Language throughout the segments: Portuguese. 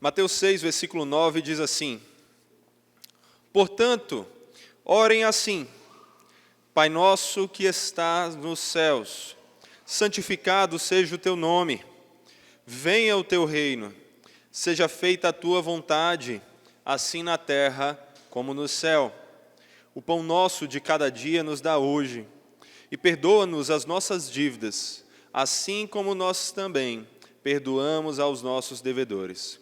Mateus 6, versículo 9 diz assim: portanto, orem assim: Pai nosso que estás nos céus, santificado seja o teu nome, venha o teu reino, seja feita a tua vontade, assim na terra como no céu. O pão nosso de cada dia nos dá hoje, e perdoa-nos as nossas dívidas, assim como nós também perdoamos aos nossos devedores.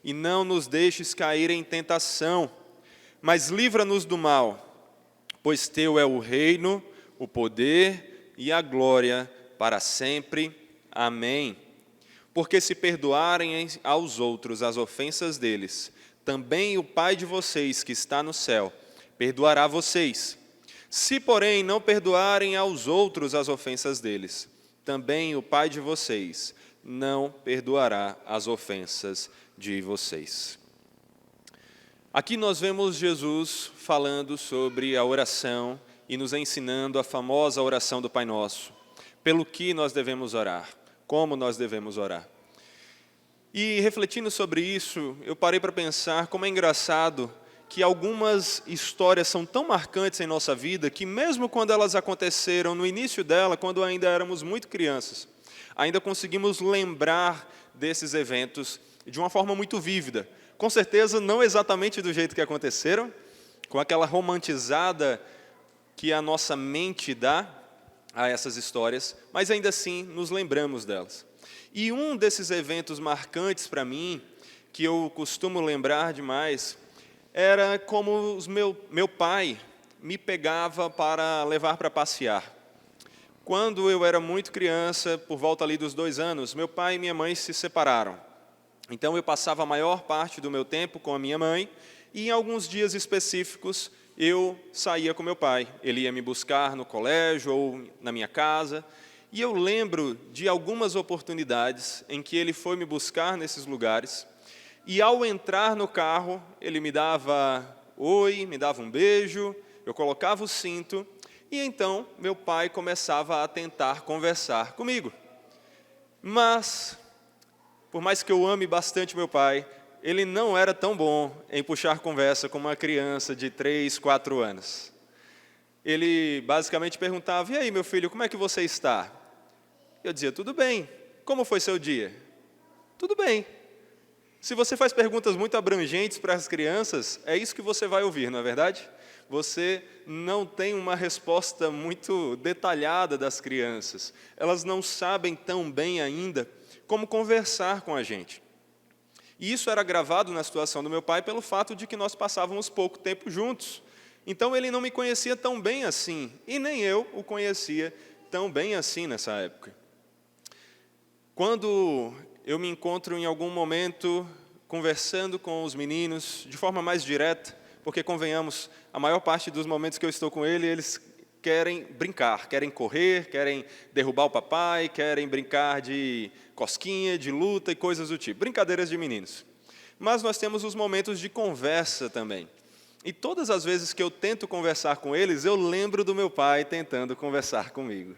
E não nos deixes cair em tentação, mas livra-nos do mal, pois teu é o reino, o poder e a glória para sempre. Amém. Porque se perdoarem aos outros as ofensas deles, também o Pai de vocês que está no céu perdoará vocês. Se, porém, não perdoarem aos outros as ofensas deles, também o Pai de vocês não perdoará as ofensas de vocês. Aqui nós vemos Jesus falando sobre a oração e nos ensinando a famosa oração do Pai Nosso, pelo que nós devemos orar, como nós devemos orar. E refletindo sobre isso, eu parei para pensar como é engraçado que algumas histórias são tão marcantes em nossa vida que mesmo quando elas aconteceram no início dela, quando ainda éramos muito crianças, ainda conseguimos lembrar desses eventos de uma forma muito vívida. Com certeza não exatamente do jeito que aconteceram, com aquela romantizada que a nossa mente dá a essas histórias, mas ainda assim nos lembramos delas. E um desses eventos marcantes para mim, que eu costumo lembrar demais, era como meu pai me pegava para levar para passear. Quando eu era muito criança, por volta ali dos 2 anos, meu pai e minha mãe se separaram. Então eu passava a maior parte do meu tempo com a minha mãe e em alguns dias específicos eu saía com meu pai. Ele ia me buscar no colégio ou na minha casa. E eu lembro de algumas oportunidades em que ele foi me buscar nesses lugares. E ao entrar no carro, ele me dava oi, me dava um beijo, eu colocava o cinto, e então meu pai começava a tentar conversar comigo. Mas, por mais que eu ame bastante meu pai, ele não era tão bom em puxar conversa como uma criança de 3, 4 anos. Ele basicamente perguntava: e aí, meu filho, como é que você está? Eu dizia: tudo bem. Como foi seu dia? Tudo bem. Se você faz perguntas muito abrangentes para as crianças, é isso que você vai ouvir, não é verdade? Você não tem uma resposta muito detalhada das crianças. Elas não sabem tão bem ainda como conversar com a gente. E isso era gravado na situação do meu pai pelo fato de que nós passávamos pouco tempo juntos. Então ele não me conhecia tão bem assim, e nem eu o conhecia tão bem assim nessa época. Quando eu me encontro em algum momento conversando com os meninos de forma mais direta, porque convenhamos, a maior parte dos momentos que eu estou com eles querem brincar, querem correr, querem derrubar o papai, querem brincar de cosquinha, de luta e coisas do tipo, brincadeiras de meninos. Mas nós temos os momentos de conversa também. E todas as vezes que eu tento conversar com eles, eu lembro do meu pai tentando conversar comigo.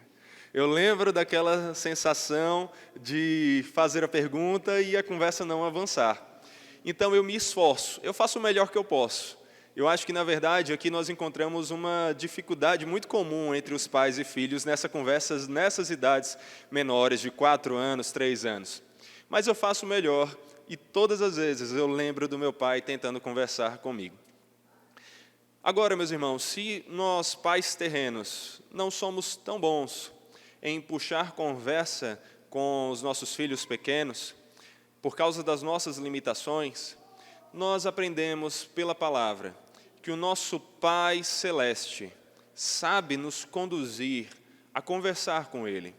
Eu lembro daquela sensação de fazer a pergunta e a conversa não avançar. Então eu me esforço, eu faço o melhor que eu posso. Eu acho que, na verdade, aqui nós encontramos uma dificuldade muito comum entre os pais e filhos nessas idades menores, de 4 anos, 3 anos. Mas eu faço o melhor e todas as vezes eu lembro do meu pai tentando conversar comigo. Agora, meus irmãos, se nós, pais terrenos, não somos tão bons em puxar conversa com os nossos filhos pequenos, por causa das nossas limitações, nós aprendemos pela palavra que o nosso Pai Celeste sabe nos conduzir a conversar com Ele.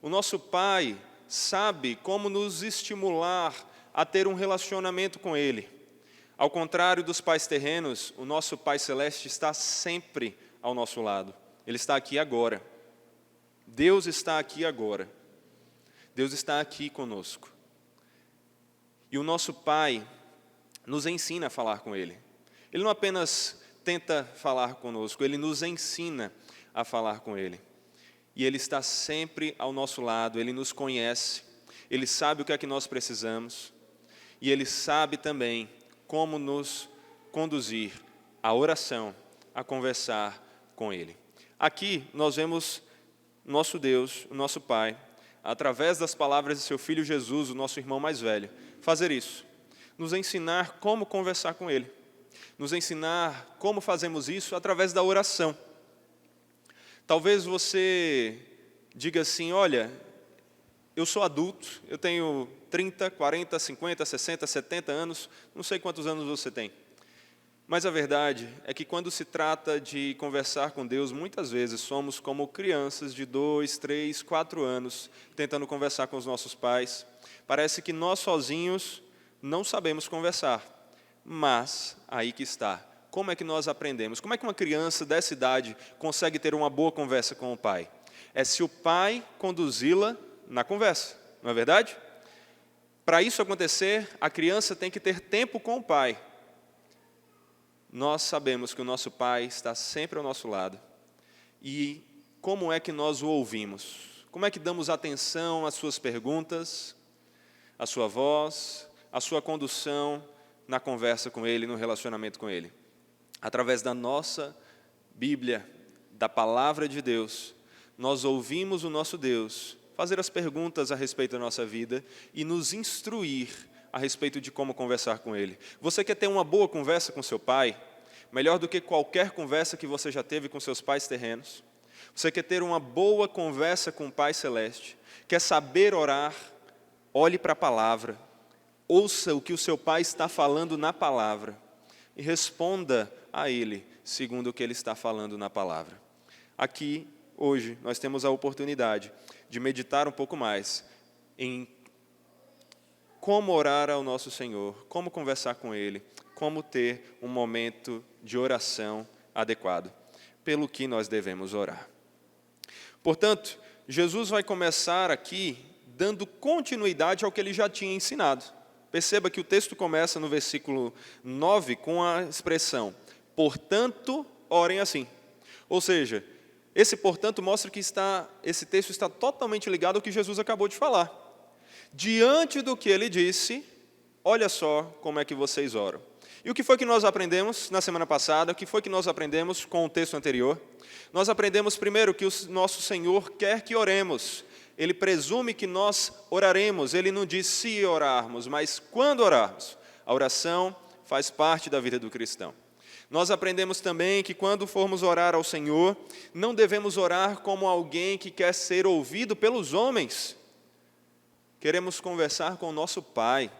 O nosso Pai sabe como nos estimular a ter um relacionamento com Ele. Ao contrário dos pais terrenos, o nosso Pai Celeste está sempre ao nosso lado. Ele está aqui agora. Deus está aqui agora. Deus está aqui conosco. E o nosso Pai nos ensina a falar com Ele. Ele não apenas tenta falar conosco, Ele nos ensina a falar com Ele. E Ele está sempre ao nosso lado, Ele nos conhece, Ele sabe o que é que nós precisamos. e Ele sabe também como nos conduzir à oração, a conversar com Ele. Aqui nós vemos nosso Deus, o nosso Pai, através das palavras de seu Filho Jesus, o nosso irmão mais velho, fazer isso, nos ensinar como conversar com Ele, nos ensinar como fazemos isso através da oração. Talvez você diga assim, olha, eu sou adulto, eu tenho 30, 40, 50, 60, 70 anos, não sei quantos anos você tem. Mas a verdade é que quando se trata de conversar com Deus, muitas vezes somos como crianças de 2, 3, 4 anos, tentando conversar com os nossos pais. Parece que nós sozinhos não sabemos conversar, mas aí que está. Como é que nós aprendemos? Como é que uma criança dessa idade consegue ter uma boa conversa com o pai? É se o pai conduzi-la na conversa, não é verdade? Para isso acontecer, a criança tem que ter tempo com o pai. Nós sabemos que o nosso Pai está sempre ao nosso lado. E como é que nós o ouvimos? Como é que damos atenção às suas perguntas, à sua voz, à sua condução na conversa com Ele, no relacionamento com Ele? Através da nossa Bíblia, da Palavra de Deus, nós ouvimos o nosso Deus fazer as perguntas a respeito da nossa vida e nos instruir a respeito de como conversar com Ele. Você quer ter uma boa conversa com seu pai? Melhor do que qualquer conversa que você já teve com seus pais terrenos? Você quer ter uma boa conversa com o Pai Celeste? Quer saber orar? Olhe para a palavra. Ouça o que o seu pai está falando na palavra. E responda a Ele, segundo o que Ele está falando na palavra. Aqui, hoje, nós temos a oportunidade de meditar um pouco mais em como orar ao nosso Senhor, como conversar com Ele, como ter um momento de oração adequado, pelo que nós devemos orar. Portanto, Jesus vai começar aqui dando continuidade ao que Ele já tinha ensinado. Perceba que o texto começa no versículo 9 com a expressão, portanto, orem assim. Ou seja, esse portanto mostra que esse texto está totalmente ligado ao que Jesus acabou de falar. Diante do que Ele disse, olha só como é que vocês oram. E o que foi que nós aprendemos na semana passada? O que foi que nós aprendemos com o texto anterior? Nós aprendemos primeiro que o nosso Senhor quer que oremos. Ele presume que nós oraremos. Ele não diz se orarmos, mas quando orarmos. A oração faz parte da vida do cristão. Nós aprendemos também que quando formos orar ao Senhor, não devemos orar como alguém que quer ser ouvido pelos homens. Queremos conversar com o nosso Pai.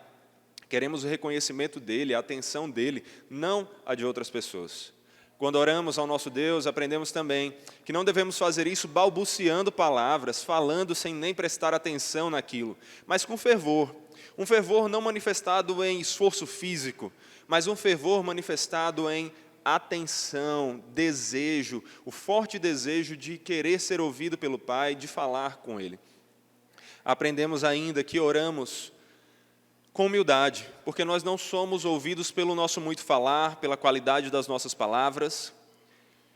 Queremos o reconhecimento dEle, a atenção dEle, não a de outras pessoas. Quando oramos ao nosso Deus, aprendemos também que não devemos fazer isso balbuciando palavras, falando sem nem prestar atenção naquilo, mas com fervor. Um fervor não manifestado em esforço físico, mas um fervor manifestado em atenção, desejo, o forte desejo de querer ser ouvido pelo Pai, de falar com Ele. Aprendemos ainda que oramos com humildade, porque nós não somos ouvidos pelo nosso muito falar, pela qualidade das nossas palavras,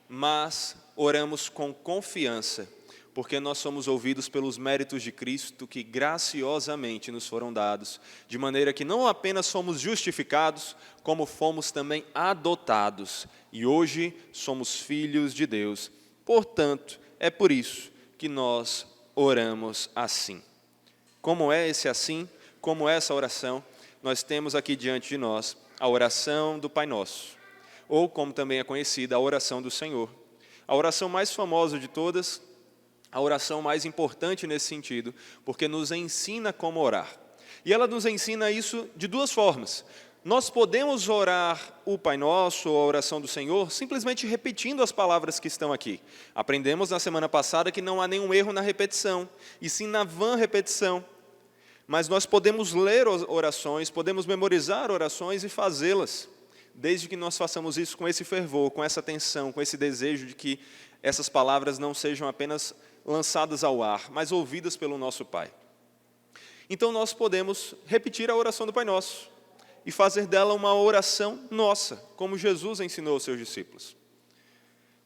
mas oramos com confiança, porque nós somos ouvidos pelos méritos de Cristo que graciosamente nos foram dados, de maneira que não apenas somos justificados, como fomos também adotados, e hoje somos filhos de Deus. Portanto, é por isso que nós oramos assim. Como é esse assim? Como é essa oração? Nós temos aqui diante de nós a oração do Pai Nosso, ou como também é conhecida, a oração do Senhor. A oração mais famosa de todas, a oração mais importante nesse sentido, porque nos ensina como orar. E ela nos ensina isso de duas formas. Nós podemos orar o Pai Nosso, ou a oração do Senhor, simplesmente repetindo as palavras que estão aqui. Aprendemos na semana passada que não há nenhum erro na repetição, e sim na vã repetição. Mas nós podemos ler orações, podemos memorizar orações e fazê-las, desde que nós façamos isso com esse fervor, com essa atenção, com esse desejo de que essas palavras não sejam apenas lançadas ao ar, mas ouvidas pelo nosso Pai. Então nós podemos repetir a oração do Pai Nosso e fazer dela uma oração nossa, como Jesus ensinou aos seus discípulos.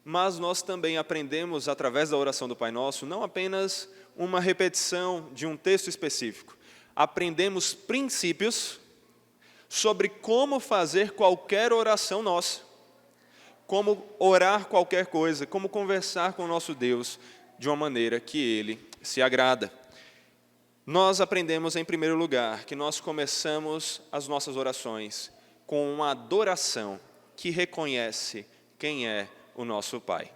Mas nós também aprendemos, através da oração do Pai Nosso, não apenas uma repetição de um texto específico. Aprendemos princípios sobre como fazer qualquer oração nossa, como orar qualquer coisa, como conversar com o nosso Deus de uma maneira que Ele se agrada. Nós aprendemos, em primeiro lugar, que nós começamos as nossas orações com uma adoração que reconhece quem é o nosso Pai,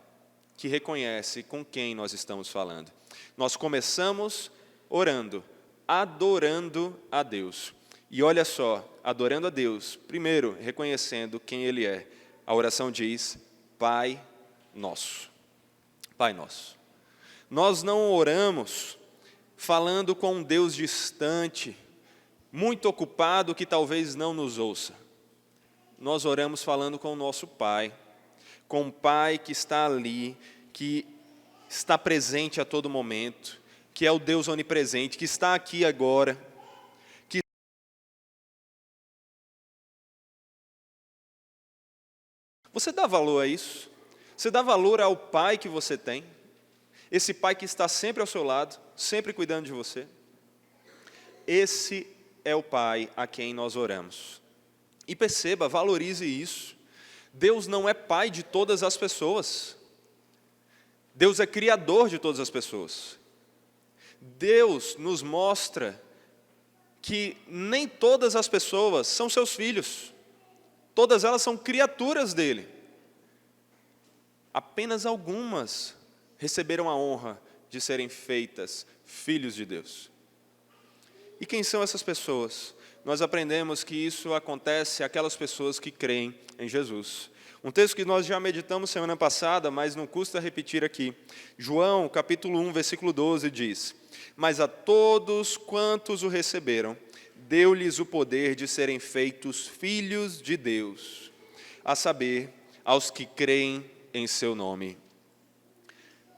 que reconhece com quem nós estamos falando. Nós começamos orando, adorando a Deus. E olha só, adorando a Deus, primeiro reconhecendo quem Ele é. A oração diz, Pai Nosso. Pai Nosso. Nós não oramos falando com um Deus distante, muito ocupado, que talvez não nos ouça. Nós oramos falando com o nosso Pai, com um Pai que está ali, que está presente a todo momento, que é o Deus onipresente, que está aqui agora. Você dá valor a isso? Você dá valor ao Pai que você tem? Esse Pai que está sempre ao seu lado, sempre cuidando de você? Esse é o Pai a quem nós oramos. E perceba, valorize isso. Deus não é Pai de todas as pessoas. Deus é Criador de todas as pessoas. Deus nos mostra que nem todas as pessoas são seus filhos. Todas elas são criaturas dele. Apenas algumas receberam a honra de serem feitas filhos de Deus. E quem são essas pessoas? Nós aprendemos que isso acontece àquelas pessoas que creem em Jesus. Um texto que nós já meditamos semana passada, mas não custa repetir aqui. João, capítulo 1, versículo 12, diz: Mas a todos quantos o receberam, deu-lhes o poder de serem feitos filhos de Deus, a saber, aos que creem em seu nome.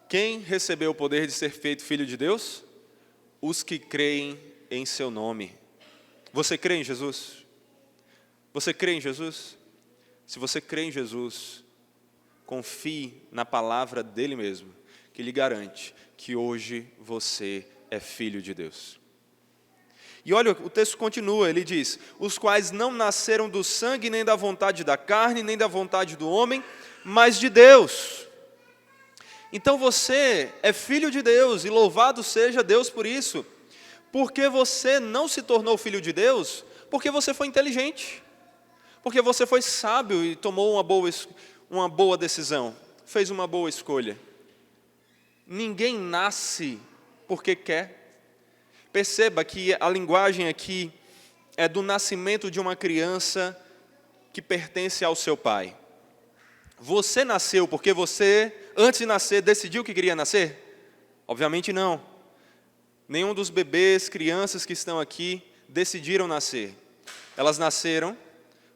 Quem recebeu o poder de ser feito filho de Deus? Os que creem em seu nome. Você crê em Jesus? Você crê em Jesus? Se você crê em Jesus, confie na palavra dele mesmo, que lhe garante que hoje você é filho de Deus. E olha, o texto continua, ele diz, os quais não nasceram do sangue, nem da vontade da carne, nem da vontade do homem, mas de Deus. Então você é filho de Deus, e louvado seja Deus por isso. Porque você não se tornou filho de Deus, porque você foi inteligente. Porque você foi sábio e tomou uma boa decisão, fez uma boa escolha. Ninguém nasce porque quer. Perceba que a linguagem aqui é do nascimento de uma criança que pertence ao seu pai. Você nasceu porque você, antes de nascer, decidiu que queria nascer? Obviamente não. Nenhum dos bebês, crianças que estão aqui, decidiram nascer. Elas nasceram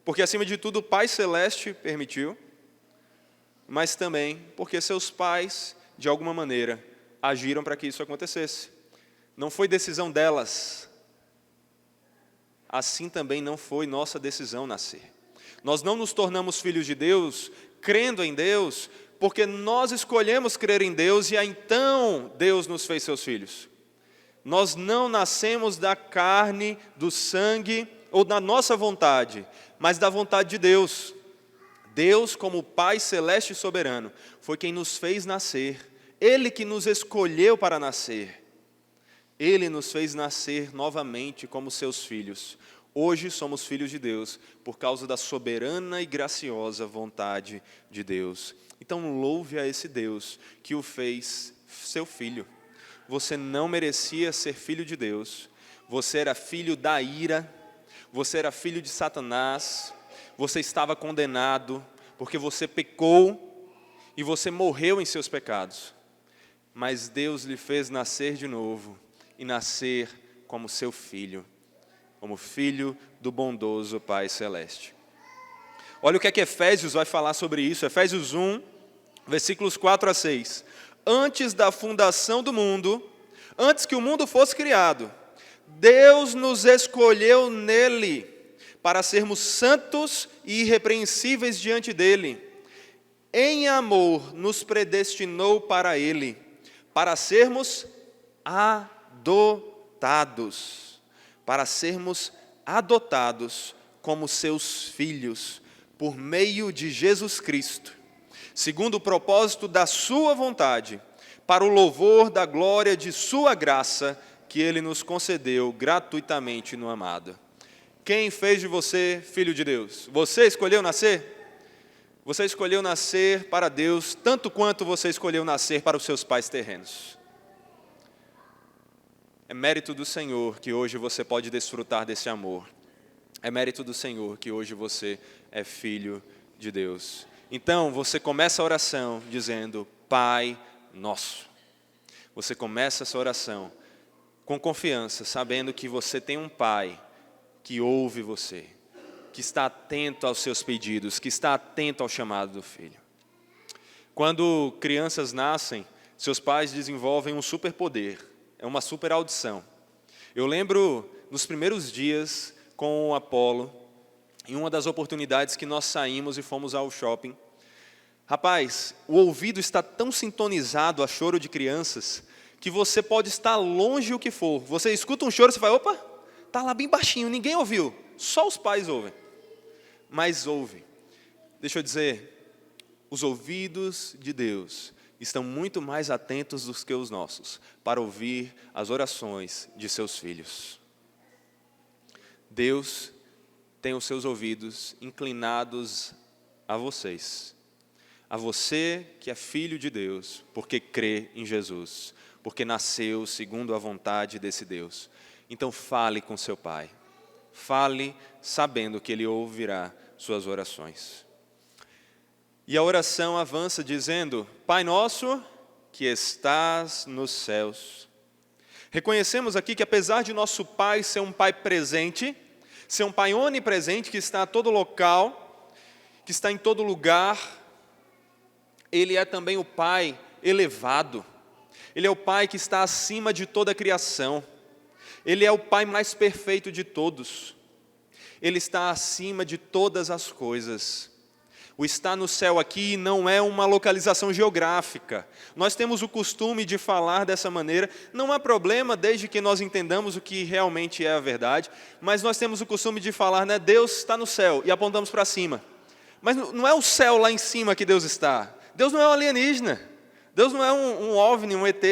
porque, acima de tudo, o Pai Celeste permitiu, mas também porque seus pais, de alguma maneira, agiram para que isso acontecesse. Não foi decisão delas. Assim também não foi nossa decisão nascer. Nós não nos tornamos filhos de Deus, crendo em Deus, porque nós escolhemos crer em Deus e então Deus nos fez seus filhos. Nós não nascemos da carne, do sangue ou da nossa vontade, mas da vontade de Deus. Deus, como Pai Celeste e Soberano, foi quem nos fez nascer. Ele que nos escolheu para nascer. Ele nos fez nascer novamente como seus filhos. Hoje somos filhos de Deus por causa da soberana e graciosa vontade de Deus. Então louve a esse Deus que o fez seu filho. Você não merecia ser filho de Deus. Você era filho da ira. Você era filho de Satanás. Você estava condenado porque você pecou e você morreu em seus pecados. Mas Deus lhe fez nascer de novo e nascer como seu filho, como filho do bondoso Pai Celeste. Olha o que é que Efésios vai falar sobre isso. Efésios 1, versículos 4 a 6. Antes da fundação do mundo, antes que o mundo fosse criado, Deus nos escolheu nele para sermos santos e irrepreensíveis diante dele. Em amor nos predestinou para ele, para sermos adotados como seus filhos, por meio de Jesus Cristo, segundo o propósito da sua vontade, para o louvor da glória de sua graça, que Ele nos concedeu gratuitamente no amado. Quem fez de você filho de Deus? Você escolheu nascer? Você escolheu nascer para Deus, tanto quanto você escolheu nascer para os seus pais terrenos. É mérito do Senhor que hoje você pode desfrutar desse amor. É mérito do Senhor que hoje você é filho de Deus. Então, você começa a oração dizendo, Pai Nosso. Você começa essa oração com confiança, sabendo que você tem um Pai que ouve você, que está atento aos seus pedidos, que está atento ao chamado do filho. Quando crianças nascem, seus pais desenvolvem um superpoder, é uma super audição. Eu lembro, nos primeiros dias com o Apolo, em uma das oportunidades que nós saímos e fomos ao shopping, rapaz, o ouvido está tão sintonizado a choro de crianças, que você pode estar longe o que for. Você escuta um choro e você fala, opa, está lá bem baixinho, ninguém ouviu, só os pais ouvem. Mas ouve. Deixa eu dizer, os ouvidos de Deus estão muito mais atentos do que os nossos para ouvir as orações de seus filhos. Deus tem os seus ouvidos inclinados a vocês. A você que é filho de Deus, porque crê em Jesus, porque nasceu segundo a vontade desse Deus. Então fale com seu Pai. Fale sabendo que Ele ouvirá suas orações. E a oração avança dizendo, Pai nosso que estás nos céus. Reconhecemos aqui que apesar de nosso Pai ser um Pai presente, ser um Pai onipresente que está a todo local, que está em todo lugar, Ele é também o Pai elevado. Ele é o Pai que está acima de toda a criação. Ele é o Pai mais perfeito de todos. Ele está acima de todas as coisas. O estar no céu aqui não é uma localização geográfica. Nós temos o costume de falar dessa maneira. Não há problema desde que nós entendamos o que realmente é a verdade. Mas nós temos o costume de falar, né? Deus está no céu e apontamos para cima. Mas não é o céu lá em cima que Deus está. Deus não é um alienígena. Deus não é um OVNI, um ET.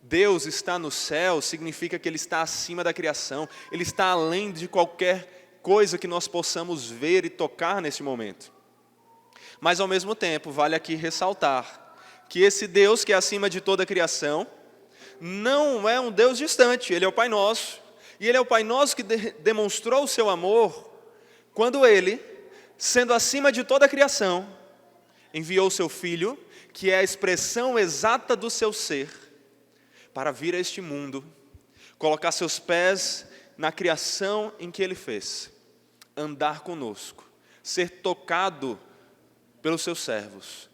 Deus está no céu significa que Ele está acima da criação. Ele está além de qualquer coisa que nós possamos ver e tocar nesse momento. Mas ao mesmo tempo, vale aqui ressaltar que esse Deus que é acima de toda a criação, não é um Deus distante, Ele é o Pai Nosso. E Ele é o Pai Nosso que demonstrou o seu amor, quando Ele, sendo acima de toda a criação, enviou o seu Filho, que é a expressão exata do seu ser, para vir a este mundo, colocar seus pés na criação em que Ele fez, andar conosco, ser tocado pelos seus servos,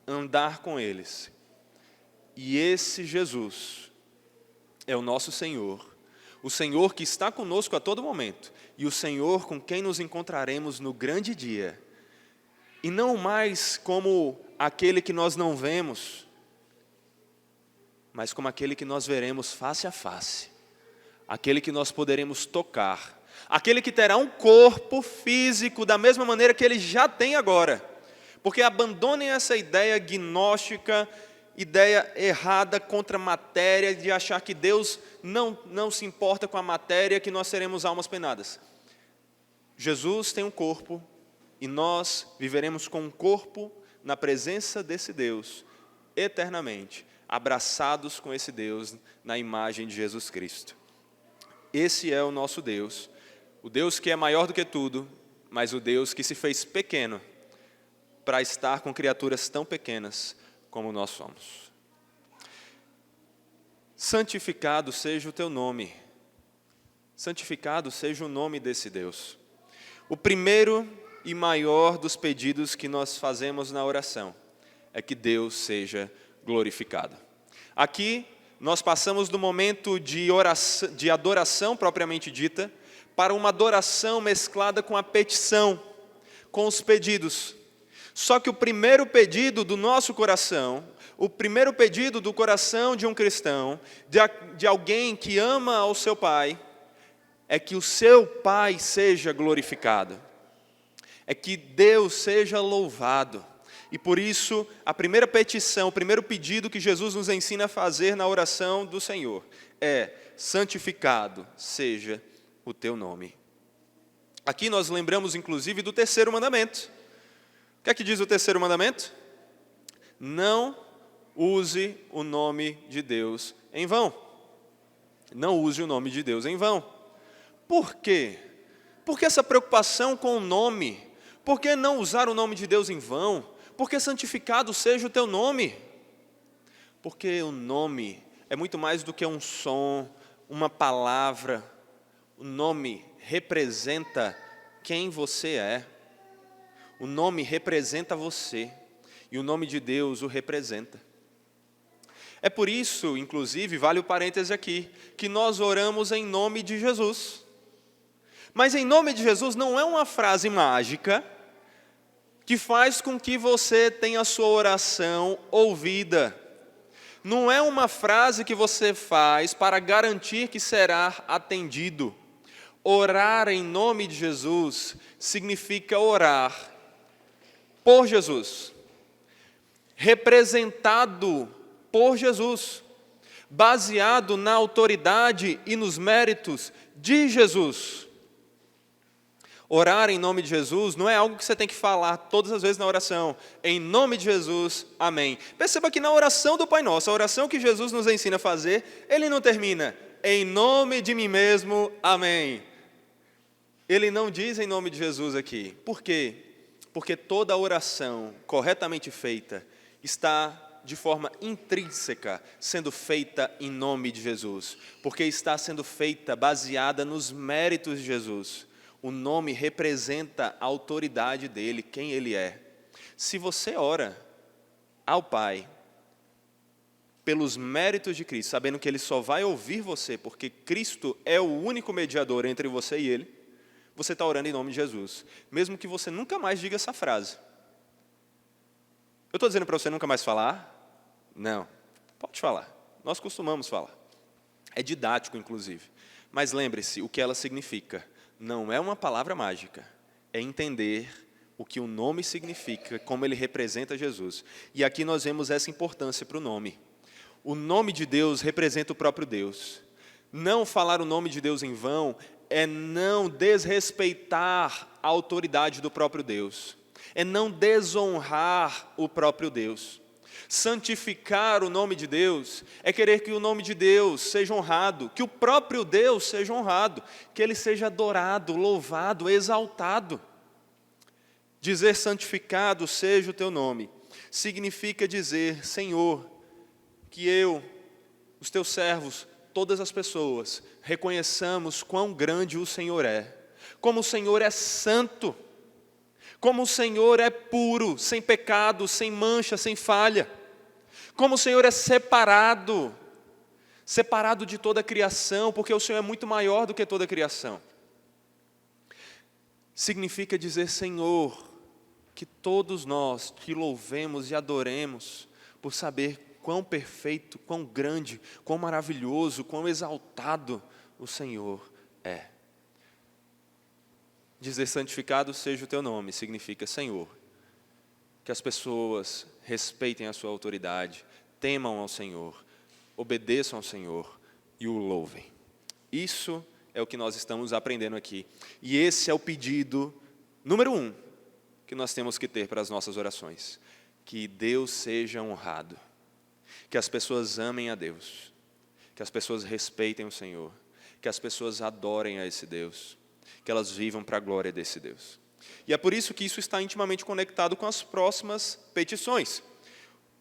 andar com eles. E esse Jesus é o nosso Senhor, o Senhor que está conosco a todo momento, e o Senhor com quem nos encontraremos no grande dia, e não mais como aquele que nós não vemos, mas como aquele que nós veremos face a face, aquele que nós poderemos tocar, aquele que terá um corpo físico da mesma maneira que ele já tem agora. Porque abandonem essa ideia gnóstica, ideia errada contra a matéria, de achar que Deus não se importa com a matéria, que nós seremos almas penadas. Jesus tem um corpo e nós viveremos com um corpo na presença desse Deus, eternamente, abraçados com esse Deus na imagem de Jesus Cristo. Esse é o nosso Deus, o Deus que é maior do que tudo, mas o Deus que se fez pequeno para estar com criaturas tão pequenas como nós somos. Santificado seja o teu nome, santificado seja o nome desse Deus. O primeiro e maior dos pedidos que nós fazemos na oração é que Deus seja glorificado. Aqui nós passamos do momento de oração, de adoração propriamente dita, para uma adoração mesclada com a petição, com os pedidos. Só que o primeiro pedido do nosso coração, o primeiro pedido do coração de um cristão, de alguém que ama ao seu Pai, é que o seu Pai seja glorificado, é que Deus seja louvado. E por isso, a primeira petição, o primeiro pedido que Jesus nos ensina a fazer na oração do Senhor é: santificado seja o teu nome. Aqui nós lembramos inclusive do terceiro mandamento. O que é que diz o terceiro mandamento? Não use o nome de Deus em vão. Não use o nome de Deus em vão. Por quê? Por que essa preocupação com o nome? Por que não usar o nome de Deus em vão? Porque santificado seja o teu nome. Porque o nome é muito mais do que um som, uma palavra. O nome representa quem você é. O nome representa você. E o nome de Deus o representa. É por isso, inclusive, vale o parêntese aqui, que nós oramos em nome de Jesus. Mas em nome de Jesus não é uma frase mágica que faz com que você tenha a sua oração ouvida. Não é uma frase que você faz para garantir que será atendido. Orar em nome de Jesus significa orar por Jesus, representado por Jesus, baseado na autoridade e nos méritos de Jesus. Orar em nome de Jesus não é algo que você tem que falar todas as vezes na oração. Em nome de Jesus, amém. Perceba que na oração do Pai Nosso, a oração que Jesus nos ensina a fazer, ele não termina, em nome de mim mesmo, amém. Ele não diz em nome de Jesus aqui. Por quê? Porque toda oração corretamente feita está de forma intrínseca sendo feita em nome de Jesus. Porque está sendo feita baseada nos méritos de Jesus. O nome representa a autoridade dele, quem ele é. Se você ora ao Pai pelos méritos de Cristo, sabendo que ele só vai ouvir você, porque Cristo é o único mediador entre você e ele, você está orando em nome de Jesus. Mesmo que você nunca mais diga essa frase. Eu estou dizendo para você nunca mais falar? Não, pode falar. Nós costumamos falar. É didático, inclusive. Mas lembre-se o que ela significa. Não é uma palavra mágica, é entender o que o nome significa, como ele representa Jesus. E aqui nós vemos essa importância para o nome. O nome de Deus representa o próprio Deus. Não falar o nome de Deus em vão é não desrespeitar a autoridade do próprio Deus. É não desonrar o próprio Deus. Santificar o nome de Deus é querer que o nome de Deus seja honrado, que o próprio Deus seja honrado, que ele seja adorado, louvado, exaltado. Dizer santificado seja o teu nome significa dizer: Senhor, que eu, os teus servos, todas as pessoas, reconheçamos quão grande o Senhor é, como o Senhor é santo, como o Senhor é puro, sem pecado, sem mancha, sem falha. Como o Senhor é separado de toda a criação, porque o Senhor é muito maior do que toda a criação. Significa dizer: Senhor, que todos nós te louvemos e adoremos por saber quão perfeito, quão grande, quão maravilhoso, quão exaltado o Senhor é. Dizer santificado seja o teu nome significa: Senhor, que as pessoas respeitem a sua autoridade, temam ao Senhor, obedeçam ao Senhor e o louvem. Isso é o que nós estamos aprendendo aqui. E esse é o pedido número 1 que nós temos que ter para as nossas orações. Que Deus seja honrado, que as pessoas amem a Deus, que as pessoas respeitem o Senhor, que as pessoas adorem a esse Deus, que elas vivam para a glória desse Deus. E é por isso que isso está intimamente conectado com as próximas petições.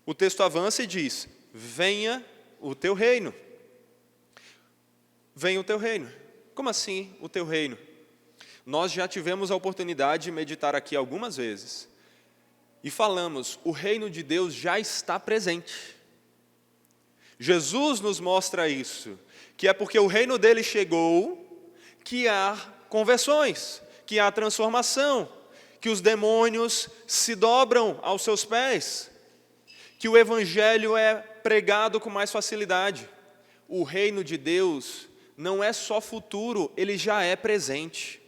O texto avança e diz: venha o teu reino. Venha o teu reino. Como assim o teu reino? Nós já tivemos a oportunidade de meditar aqui algumas vezes. E falamos, o reino de Deus já está presente. Jesus nos mostra isso, que é porque o reino dele chegou, que há conversões, que há transformação, que os demônios se dobram aos seus pés, que o evangelho é pregado com mais facilidade. O reino de Deus não é só futuro, ele já é presente.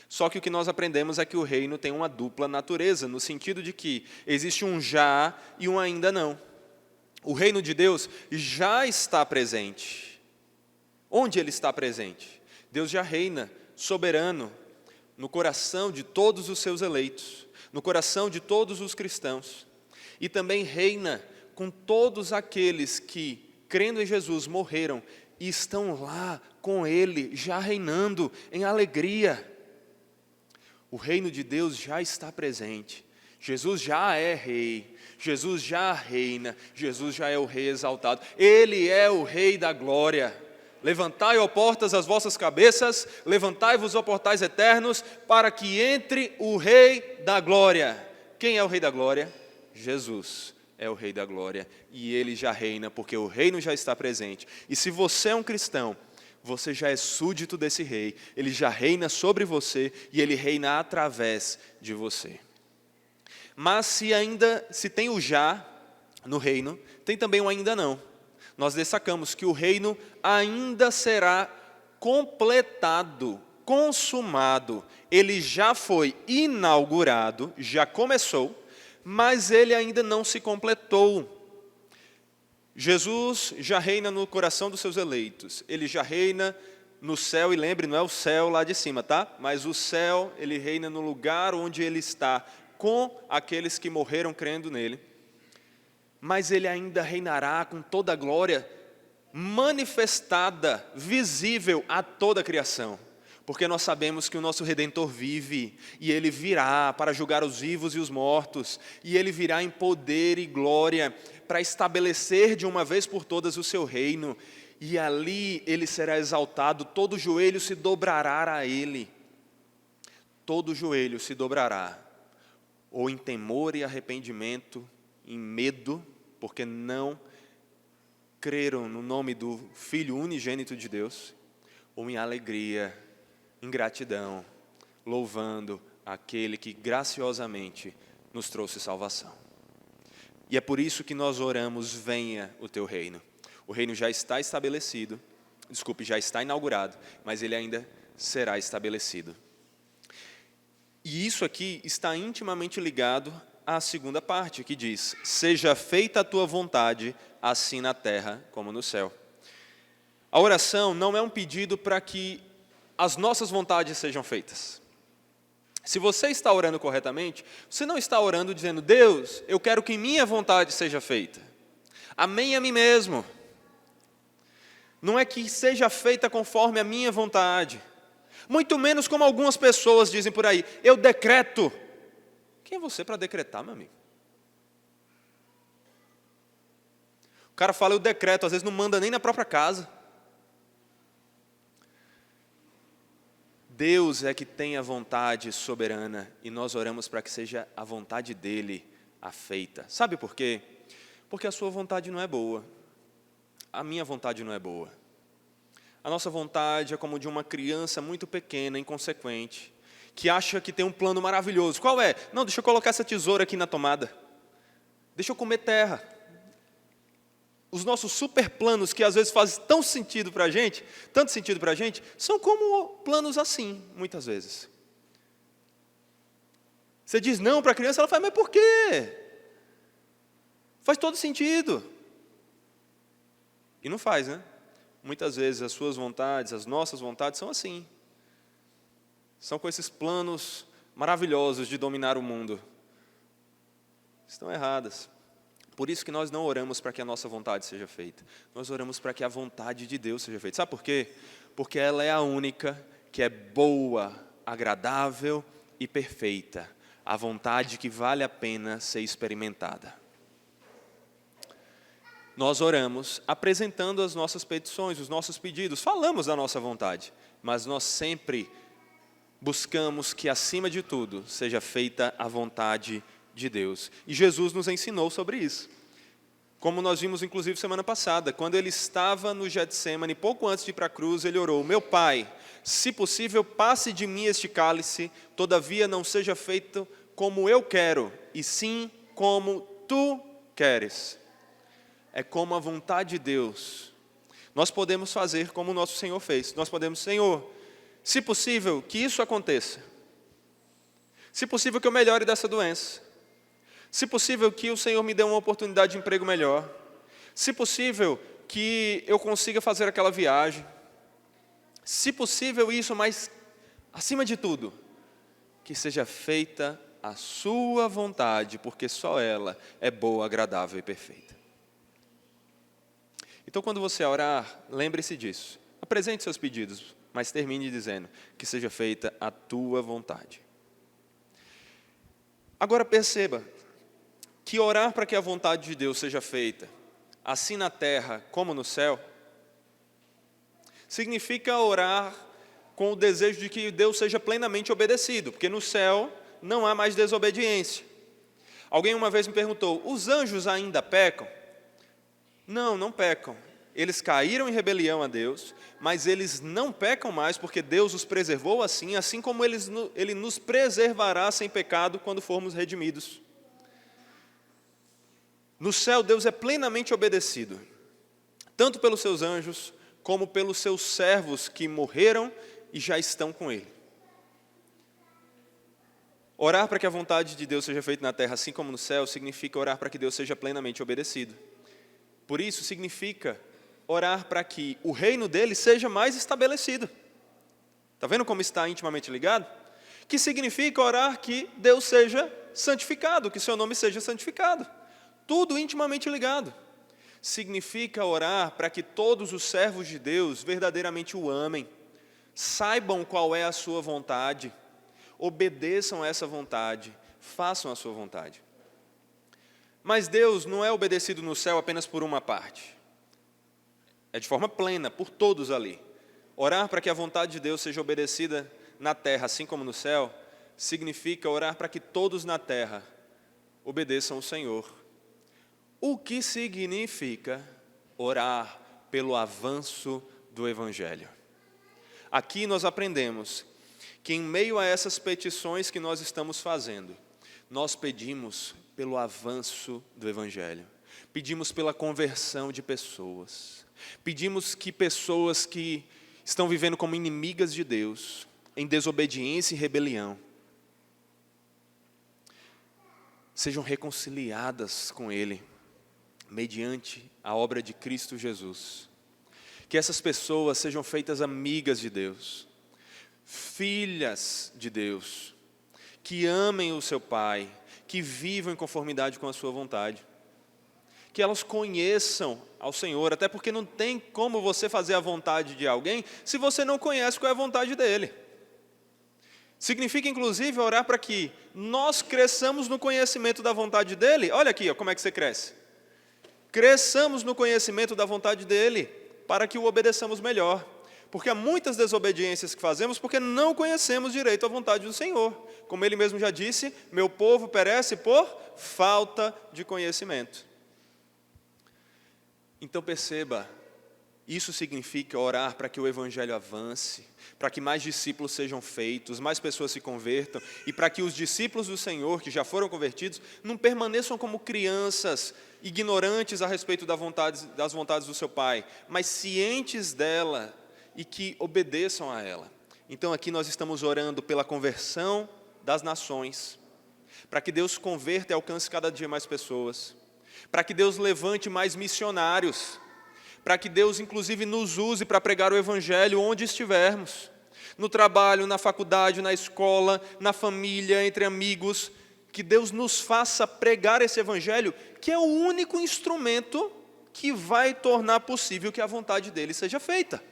Só que o que nós aprendemos é que o reino tem uma dupla natureza, no sentido de que existe um já e um ainda não. O reino de Deus já está presente. Onde ele está presente? Deus já reina soberano no coração de todos os seus eleitos, no coração de todos os cristãos. E também reina com todos aqueles que, crendo em Jesus, morreram e estão lá com ele, já reinando em alegria. O reino de Deus já está presente. Jesus já é rei, Jesus já reina, Jesus já é o rei exaltado. Ele é o rei da glória. Levantai, ó portas, as vossas cabeças, levantai-vos, ó portais eternos, para que entre o rei da glória. Quem é o rei da glória? Jesus é o rei da glória. E ele já reina, porque o reino já está presente. E se você é um cristão, você já é súdito desse rei, ele já reina sobre você e ele reina através de você. Mas se tem o já no reino, tem também o ainda não. Nós destacamos que o reino ainda será completado, consumado. Ele já foi inaugurado, já começou, mas ele ainda não se completou. Jesus já reina no coração dos seus eleitos, ele já reina no céu, e lembre, não é o céu lá de cima, tá? Mas o céu, ele reina no lugar onde ele está, com aqueles que morreram crendo nele. Mas ele ainda reinará com toda a glória, manifestada, visível a toda a criação. Porque nós sabemos que o nosso Redentor vive, e ele virá para julgar os vivos e os mortos, e ele virá em poder e glória, para estabelecer de uma vez por todas o seu reino, e ali ele será exaltado, todo joelho se dobrará a ele. Todo joelho se dobrará, ou em temor e arrependimento, em medo, porque não creram no nome do Filho unigênito de Deus, ou em alegria, em gratidão, louvando aquele que graciosamente nos trouxe salvação. E é por isso que nós oramos, venha o teu reino. O reino já está estabelecido, já está inaugurado, mas ele ainda será estabelecido. E isso aqui está intimamente ligado à segunda parte, que diz: seja feita a tua vontade, assim na terra como no céu. A oração não é um pedido para que as nossas vontades sejam feitas. Se você está orando corretamente, você não está orando dizendo: Deus, eu quero que minha vontade seja feita. Amém a mim mesmo. Não é que seja feita conforme a minha vontade. Muito menos como algumas pessoas dizem por aí: eu decreto. Quem é você para decretar, meu amigo? O cara fala: eu decreto, às vezes não manda nem na própria casa. Deus é que tem a vontade soberana, e nós oramos para que seja a vontade dEle a feita. Sabe por quê? Porque a sua vontade não é boa. A minha vontade não é boa. A nossa vontade é como de uma criança muito pequena, inconsequente, que acha que tem um plano maravilhoso. Qual é? Não, deixa eu colocar essa tesoura aqui na tomada. Deixa eu comer terra. Os nossos super planos, que às vezes fazem tanto sentido para a gente, são como planos assim, muitas vezes. Você diz não para a criança, ela fala: mas por quê? Faz todo sentido. E não faz, né? Muitas vezes as suas vontades, as nossas vontades são assim. São com esses planos maravilhosos de dominar o mundo. Estão erradas. Por isso que nós não oramos para que a nossa vontade seja feita. Nós oramos para que a vontade de Deus seja feita. Sabe por quê? Porque ela é a única que é boa, agradável e perfeita. A vontade que vale a pena ser experimentada. Nós oramos apresentando as nossas petições, os nossos pedidos. Falamos da nossa vontade, mas nós sempre buscamos que, acima de tudo, seja feita a vontade de Deus. E Jesus nos ensinou sobre isso. Como nós vimos, inclusive, semana passada, quando ele estava no Getsemane, pouco antes de ir para a cruz, ele orou: meu Pai, se possível, passe de mim este cálice, todavia não seja feito como eu quero, e sim como tu queres. É como a vontade de Deus. nós podemos fazer como o nosso Senhor fez. Nós podemos, Senhor, se possível, que isso aconteça. Se possível, que eu melhore dessa doença. Se possível, que o Senhor me dê uma oportunidade de emprego melhor. Se possível, que eu consiga fazer aquela viagem. Se possível isso, mas acima de tudo, que seja feita a sua vontade, porque só ela é boa, agradável e perfeita. Então, quando você orar, lembre-se disso. Apresente seus pedidos, mas termine dizendo que seja feita a tua vontade. Agora perceba que orar para que a vontade de Deus seja feita, assim na terra como no céu, significa orar com o desejo de que Deus seja plenamente obedecido, porque no céu não há mais desobediência. Alguém uma vez me perguntou, os anjos ainda pecam? Não, não pecam. Eles caíram em rebelião a Deus, mas eles não pecam mais, porque Deus os preservou assim como Ele nos preservará sem pecado quando formos redimidos. No céu, Deus é plenamente obedecido, tanto pelos seus anjos, como pelos seus servos que morreram e já estão com Ele. Orar para que a vontade de Deus seja feita na terra, assim como no céu, significa orar para que Deus seja plenamente obedecido. Por isso, significa orar para que o reino dele seja mais estabelecido. Está vendo como está intimamente ligado? Que significa orar que Deus seja santificado, que seu nome seja santificado. Tudo intimamente ligado. Significa orar para que todos os servos de Deus verdadeiramente o amem, saibam qual é a sua vontade, obedeçam a essa vontade, façam a sua vontade. Mas Deus não é obedecido no céu apenas por uma parte. É de forma plena, por todos ali. Orar para que a vontade de Deus seja obedecida na terra, assim como no céu, significa orar para que todos na terra obedeçam o Senhor. O que significa orar pelo avanço do Evangelho? Aqui nós aprendemos que em meio a essas petições que nós estamos fazendo, nós pedimos pelo avanço do Evangelho. Pedimos pela conversão de pessoas. Pedimos que pessoas que estão vivendo como inimigas de Deus, em desobediência e rebelião, sejam reconciliadas com Ele, mediante a obra de Cristo Jesus. Que essas pessoas sejam feitas amigas de Deus, filhas de Deus, que amem o seu Pai, que vivam em conformidade com a sua vontade. Que elas conheçam ao Senhor, até porque não tem como você fazer a vontade de alguém se você não conhece qual é a vontade dele. Significa, inclusive, orar para que nós cresçamos no conhecimento da vontade dele. Olha aqui, como é que você cresce. Cresçamos no conhecimento da vontade dele, para que o obedeçamos melhor. Porque há muitas desobediências que fazemos porque não conhecemos direito a vontade do Senhor. Como ele mesmo já disse, meu povo perece por falta de conhecimento. Então perceba, isso significa orar para que o Evangelho avance, para que mais discípulos sejam feitos, mais pessoas se convertam, e para que os discípulos do Senhor, que já foram convertidos, não permaneçam como crianças, ignorantes a respeito das vontades do seu Pai, mas cientes dela e que obedeçam a ela. Então aqui nós estamos orando pela conversão das nações, para que Deus converta e alcance cada dia mais pessoas, para que Deus levante mais missionários, para que Deus inclusive nos use para pregar o Evangelho onde estivermos, no trabalho, na faculdade, na escola, na família, entre amigos, que Deus nos faça pregar esse Evangelho, que é o único instrumento que vai tornar possível que a vontade dele seja feita.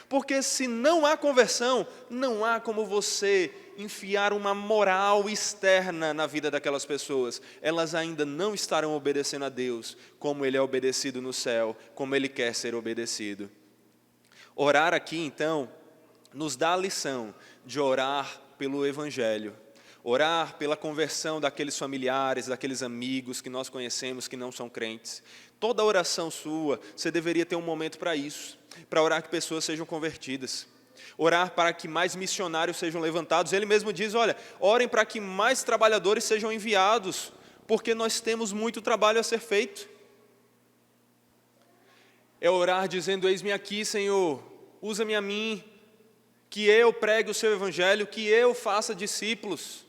Porque se não há conversão, não há como você enfiar uma moral externa na vida daquelas pessoas. Elas ainda não estarão obedecendo a Deus como Ele é obedecido no céu, como Ele quer ser obedecido. Orar aqui, então, nos dá a lição de orar pelo Evangelho. Orar pela conversão daqueles familiares, daqueles amigos que nós conhecemos que não são crentes. Toda oração sua, você deveria ter um momento para isso, para orar que pessoas sejam convertidas. Orar para que mais missionários sejam levantados. Ele mesmo diz, olha, orem para que mais trabalhadores sejam enviados, porque nós temos muito trabalho a ser feito. É orar dizendo: eis-me aqui, Senhor, usa-me a mim, que eu pregue o seu evangelho, que eu faça discípulos.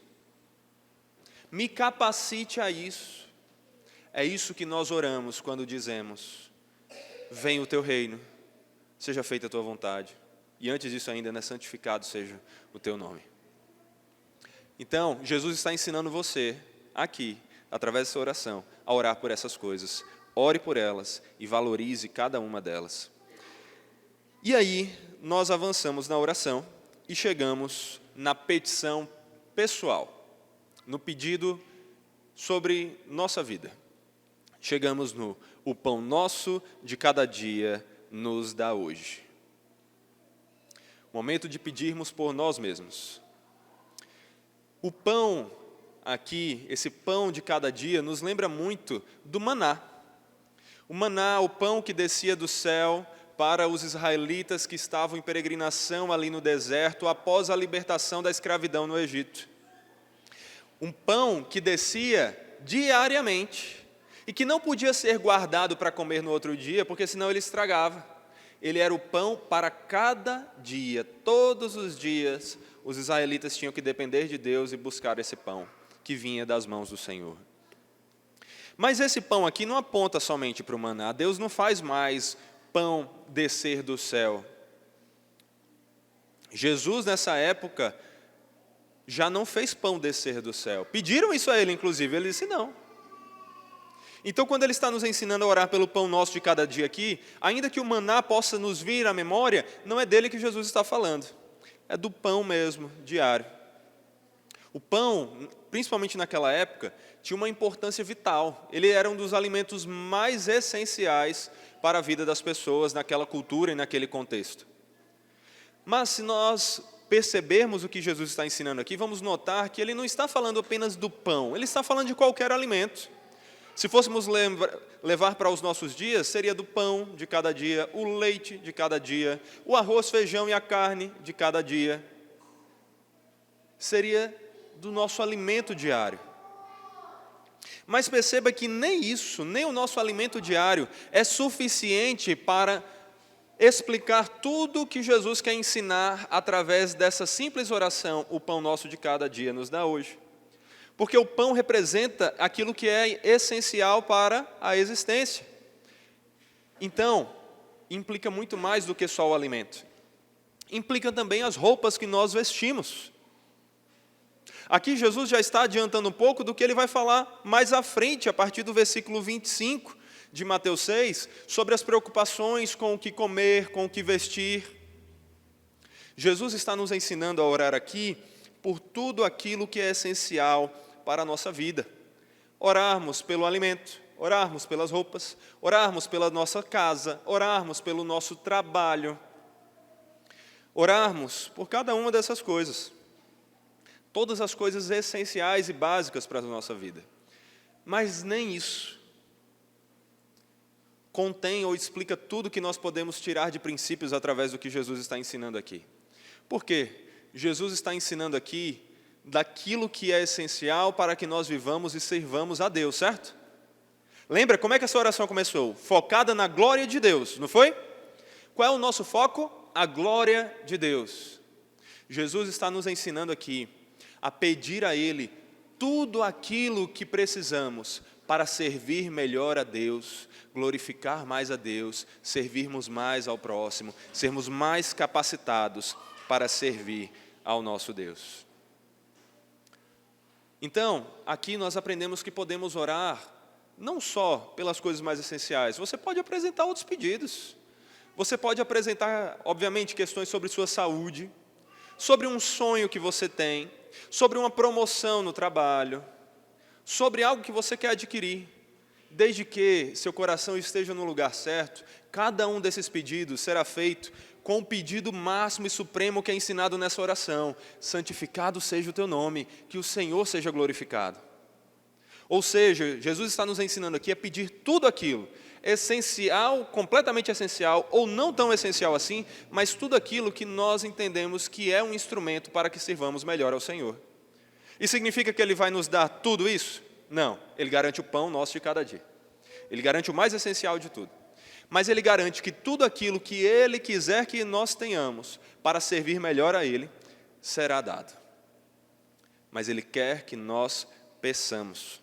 Me capacite a isso. É isso que nós oramos quando dizemos: venha o teu reino, seja feita a tua vontade. E antes disso ainda, né, santificado seja o teu nome. Então, Jesus está ensinando você, aqui, através dessa oração, a orar por essas coisas. Ore por elas e valorize cada uma delas. E aí, nós avançamos na oração e chegamos na petição pessoal, no pedido sobre nossa vida. Chegamos no: o pão nosso de cada dia nos dá hoje. Momento de pedirmos por nós mesmos. O pão aqui, esse pão de cada dia, nos lembra muito do maná. O maná, o pão que descia do céu para os israelitas que estavam em peregrinação ali no deserto após a libertação da escravidão no Egito. Um pão que descia diariamente e que não podia ser guardado para comer no outro dia, porque senão ele estragava. Ele era o pão para cada dia. Todos os dias os israelitas tinham que depender de Deus e buscar esse pão que vinha das mãos do Senhor. Mas esse pão aqui não aponta somente para o maná. Deus não faz mais pão descer do céu. Jesus, nessa época, já não fez pão descer do céu. Pediram isso a ele, inclusive. Ele disse não. Então, quando ele está nos ensinando a orar pelo pão nosso de cada dia aqui, ainda que o maná possa nos vir à memória, não é dele que Jesus está falando. É do pão mesmo, diário. O pão, principalmente naquela época, tinha uma importância vital. Ele era um dos alimentos mais essenciais para a vida das pessoas naquela cultura e naquele contexto. Mas se nós percebermos o que Jesus está ensinando aqui, vamos notar que ele não está falando apenas do pão, ele está falando de qualquer alimento. Se fôssemos levar para os nossos dias, seria do pão de cada dia, o leite de cada dia, o arroz, feijão e a carne de cada dia. Seria do nosso alimento diário. Mas perceba que nem isso, nem o nosso alimento diário é suficiente para explicar tudo o que Jesus quer ensinar através dessa simples oração: o pão nosso de cada dia nos dá hoje. Porque o pão representa aquilo que é essencial para a existência. Então, implica muito mais do que só o alimento. Implica também as roupas que nós vestimos. Aqui Jesus já está adiantando um pouco do que ele vai falar mais à frente, a partir do versículo 25 de Mateus 6, sobre as preocupações com o que comer, com o que vestir. Jesus está nos ensinando a orar aqui por tudo aquilo que é essencial para a nossa vida. Orarmos pelo alimento, orarmos pelas roupas, orarmos pela nossa casa, orarmos pelo nosso trabalho, orarmos por cada uma dessas coisas. Todas as coisas essenciais e básicas para a nossa vida. Mas nem isso contém ou explica tudo que nós podemos tirar de princípios através do que Jesus está ensinando aqui. Por quê? Jesus está ensinando aqui daquilo que é essencial para que nós vivamos e servamos a Deus, certo? Lembra como é que essa oração começou? Focada na glória de Deus, não foi? Qual é o nosso foco? A glória de Deus. Jesus está nos ensinando aqui a pedir a Ele tudo aquilo que precisamos para servir melhor a Deus, glorificar mais a Deus, servirmos mais ao próximo, sermos mais capacitados para servir ao nosso Deus. Então, aqui nós aprendemos que podemos orar não só pelas coisas mais essenciais. Você pode apresentar outros pedidos. Você pode apresentar, obviamente, questões sobre sua saúde, sobre um sonho que você tem, sobre uma promoção no trabalho, sobre algo que você quer adquirir. Desde que seu coração esteja no lugar certo, cada um desses pedidos será feito com o pedido máximo e supremo que é ensinado nessa oração: santificado seja o teu nome, que o Senhor seja glorificado. Ou seja, Jesus está nos ensinando aqui a pedir tudo aquilo, essencial, completamente essencial, ou não tão essencial assim, mas tudo aquilo que nós entendemos que é um instrumento para que sirvamos melhor ao Senhor. E significa que Ele vai nos dar tudo isso? Não, Ele garante o pão nosso de cada dia. Ele garante o mais essencial de tudo. Mas Ele garante que tudo aquilo que Ele quiser que nós tenhamos para servir melhor a Ele, será dado. Mas Ele quer que nós peçamos.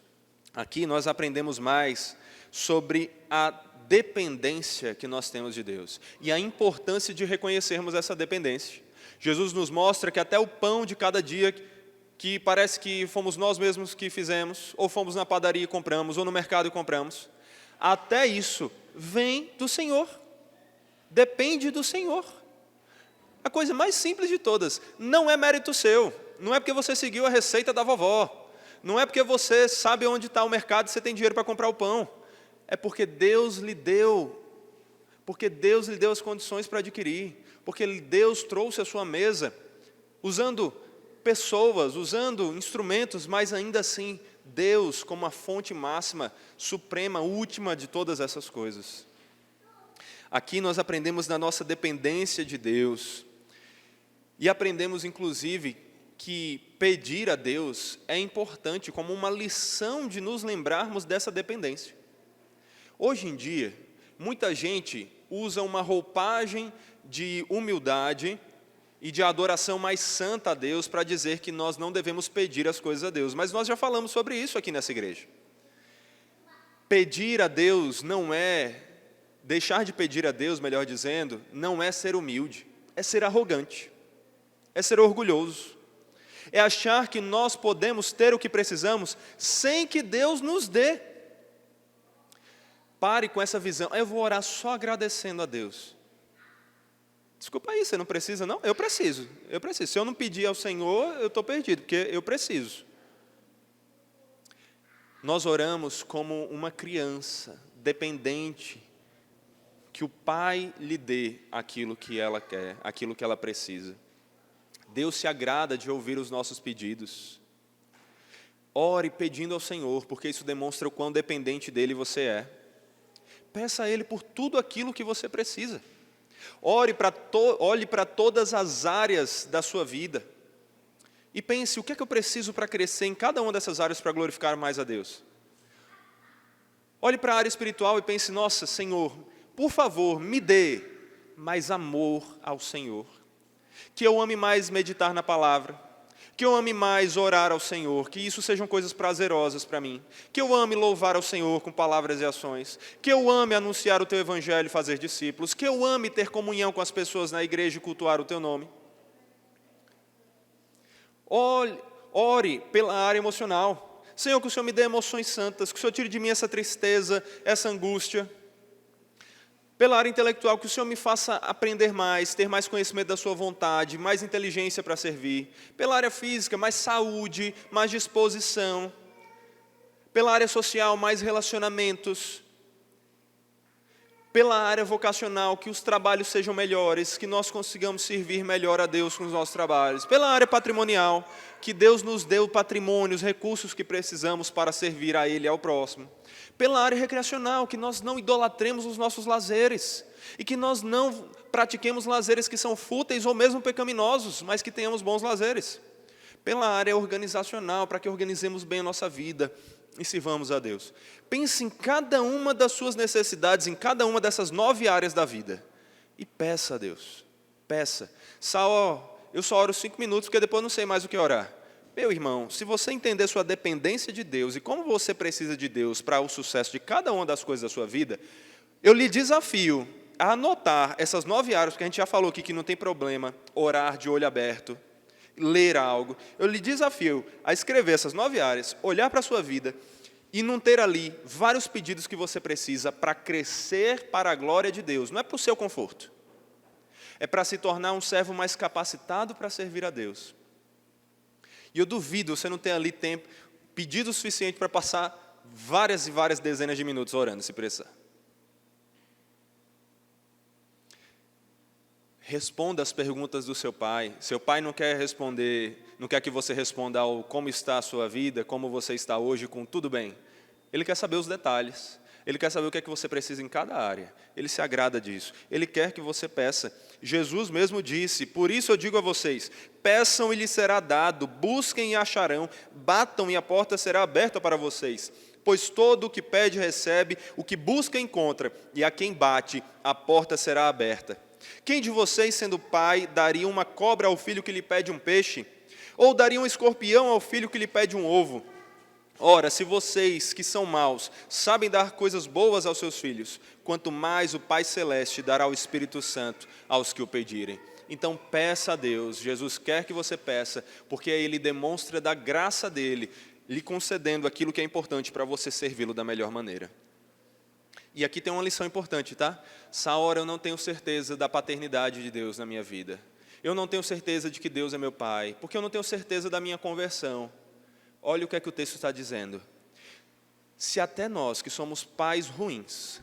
Aqui nós aprendemos mais sobre a dependência que nós temos de Deus e a importância de reconhecermos essa dependência. Jesus nos mostra que até o pão de cada dia, que parece que fomos nós mesmos que fizemos, ou fomos na padaria e compramos, ou no mercado e compramos, até isso vem do Senhor, depende do Senhor. A coisa mais simples de todas, não é mérito seu, não é porque você seguiu a receita da vovó, não é porque você sabe onde está o mercado e você tem dinheiro para comprar o pão, é porque Deus lhe deu as condições para adquirir, porque Deus trouxe a sua mesa, usando pessoas, usando instrumentos, mas ainda assim, Deus como a fonte máxima, suprema, última de todas essas coisas. Aqui nós aprendemos da nossa dependência de Deus, e aprendemos inclusive que pedir a Deus é importante como uma lição de nos lembrarmos dessa dependência. Hoje em dia, muita gente usa uma roupagem de humildade e de adoração mais santa a Deus para dizer que nós não devemos pedir as coisas a Deus. Mas nós já falamos sobre isso aqui nessa igreja. Pedir a Deus não é, deixar de pedir a Deus, melhor dizendo, não é ser humilde, é ser arrogante, é ser orgulhoso, é achar que nós podemos ter o que precisamos sem que Deus nos dê. Pare com essa visão, eu vou orar só agradecendo a Deus. Desculpa aí, você não precisa não? Eu preciso. Se eu não pedir ao Senhor, eu estou perdido, porque eu preciso. Nós oramos como uma criança dependente, que o Pai lhe dê aquilo que ela quer, aquilo que ela precisa. Deus se agrada de ouvir os nossos pedidos. Ore pedindo ao Senhor, porque isso demonstra o quão dependente dEle você é. Peça a Ele por tudo aquilo que você precisa. Olhe para todas as áreas da sua vida. E pense, o que é que eu preciso para crescer em cada uma dessas áreas para glorificar mais a Deus? Olhe para a área espiritual e pense, nossa, Senhor, por favor, me dê mais amor ao Senhor. Que eu ame mais meditar na palavra. Que eu ame mais orar ao Senhor, que isso sejam coisas prazerosas para mim. Que eu ame louvar ao Senhor com palavras e ações. Que eu ame anunciar o Teu Evangelho e fazer discípulos. Que eu ame ter comunhão com as pessoas na igreja e cultuar o Teu nome. Ore pela área emocional. Senhor, que o Senhor me dê emoções santas, que o Senhor tire de mim essa tristeza, essa angústia. Pela área intelectual, que o Senhor me faça aprender mais, ter mais conhecimento da sua vontade, mais inteligência para servir. Pela área física, mais saúde, mais disposição. Pela área social, mais relacionamentos. Pela área vocacional, que os trabalhos sejam melhores, que nós consigamos servir melhor a Deus com os nossos trabalhos. Pela área patrimonial, que Deus nos dê o patrimônio, os recursos que precisamos para servir a Ele e ao próximo. Pela área recreacional, que nós não idolatremos os nossos lazeres, e que nós não pratiquemos lazeres que são fúteis ou mesmo pecaminosos, mas que tenhamos bons lazeres. Pela área organizacional, para que organizemos bem a nossa vida e sirvamos a Deus. Pense em cada uma das suas necessidades, em cada uma dessas 9 áreas da vida, e peça a Deus, peça. Eu só oro 5 minutos, porque depois eu não sei mais o que orar. Meu irmão, se você entender sua dependência de Deus e como você precisa de Deus para o sucesso de cada uma das coisas da sua vida, eu lhe desafio a anotar essas 9 áreas, porque a gente já falou aqui que não tem problema orar de olho aberto, ler algo. Eu lhe desafio a escrever essas 9 áreas, olhar para a sua vida e não ter ali vários pedidos que você precisa para crescer para a glória de Deus. Não é para o seu conforto. É para se tornar um servo mais capacitado para servir a Deus. E eu duvido você não ter ali tempo, pedido suficiente para passar várias e várias dezenas de minutos orando, se precisar. Responda as perguntas do seu pai. Seu pai não quer que você responda ao como está a sua vida, como você está hoje, com tudo bem. Ele quer saber os detalhes. Ele quer saber o que é que você precisa em cada área. Ele se agrada disso. Ele quer que você peça. Jesus mesmo disse, por isso eu digo a vocês, peçam e lhes será dado, busquem e acharão, batam e a porta será aberta para vocês. Pois todo o que pede recebe, o que busca encontra, e a quem bate, a porta será aberta. Quem de vocês, sendo pai, daria uma cobra ao filho que lhe pede um peixe? Ou daria um escorpião ao filho que lhe pede um ovo? Ora, se vocês, que são maus, sabem dar coisas boas aos seus filhos, quanto mais o Pai Celeste dará o Espírito Santo aos que o pedirem. Então peça a Deus, Jesus quer que você peça, porque aí Ele demonstra da graça dEle, lhe concedendo aquilo que é importante para você servi-lo da melhor maneira. E aqui tem uma lição importante, tá? Essa hora eu não tenho certeza da paternidade de Deus na minha vida. Eu não tenho certeza de que Deus é meu Pai, porque eu não tenho certeza da minha conversão. Olha o que é que o texto está dizendo. Se até nós, que somos pais ruins,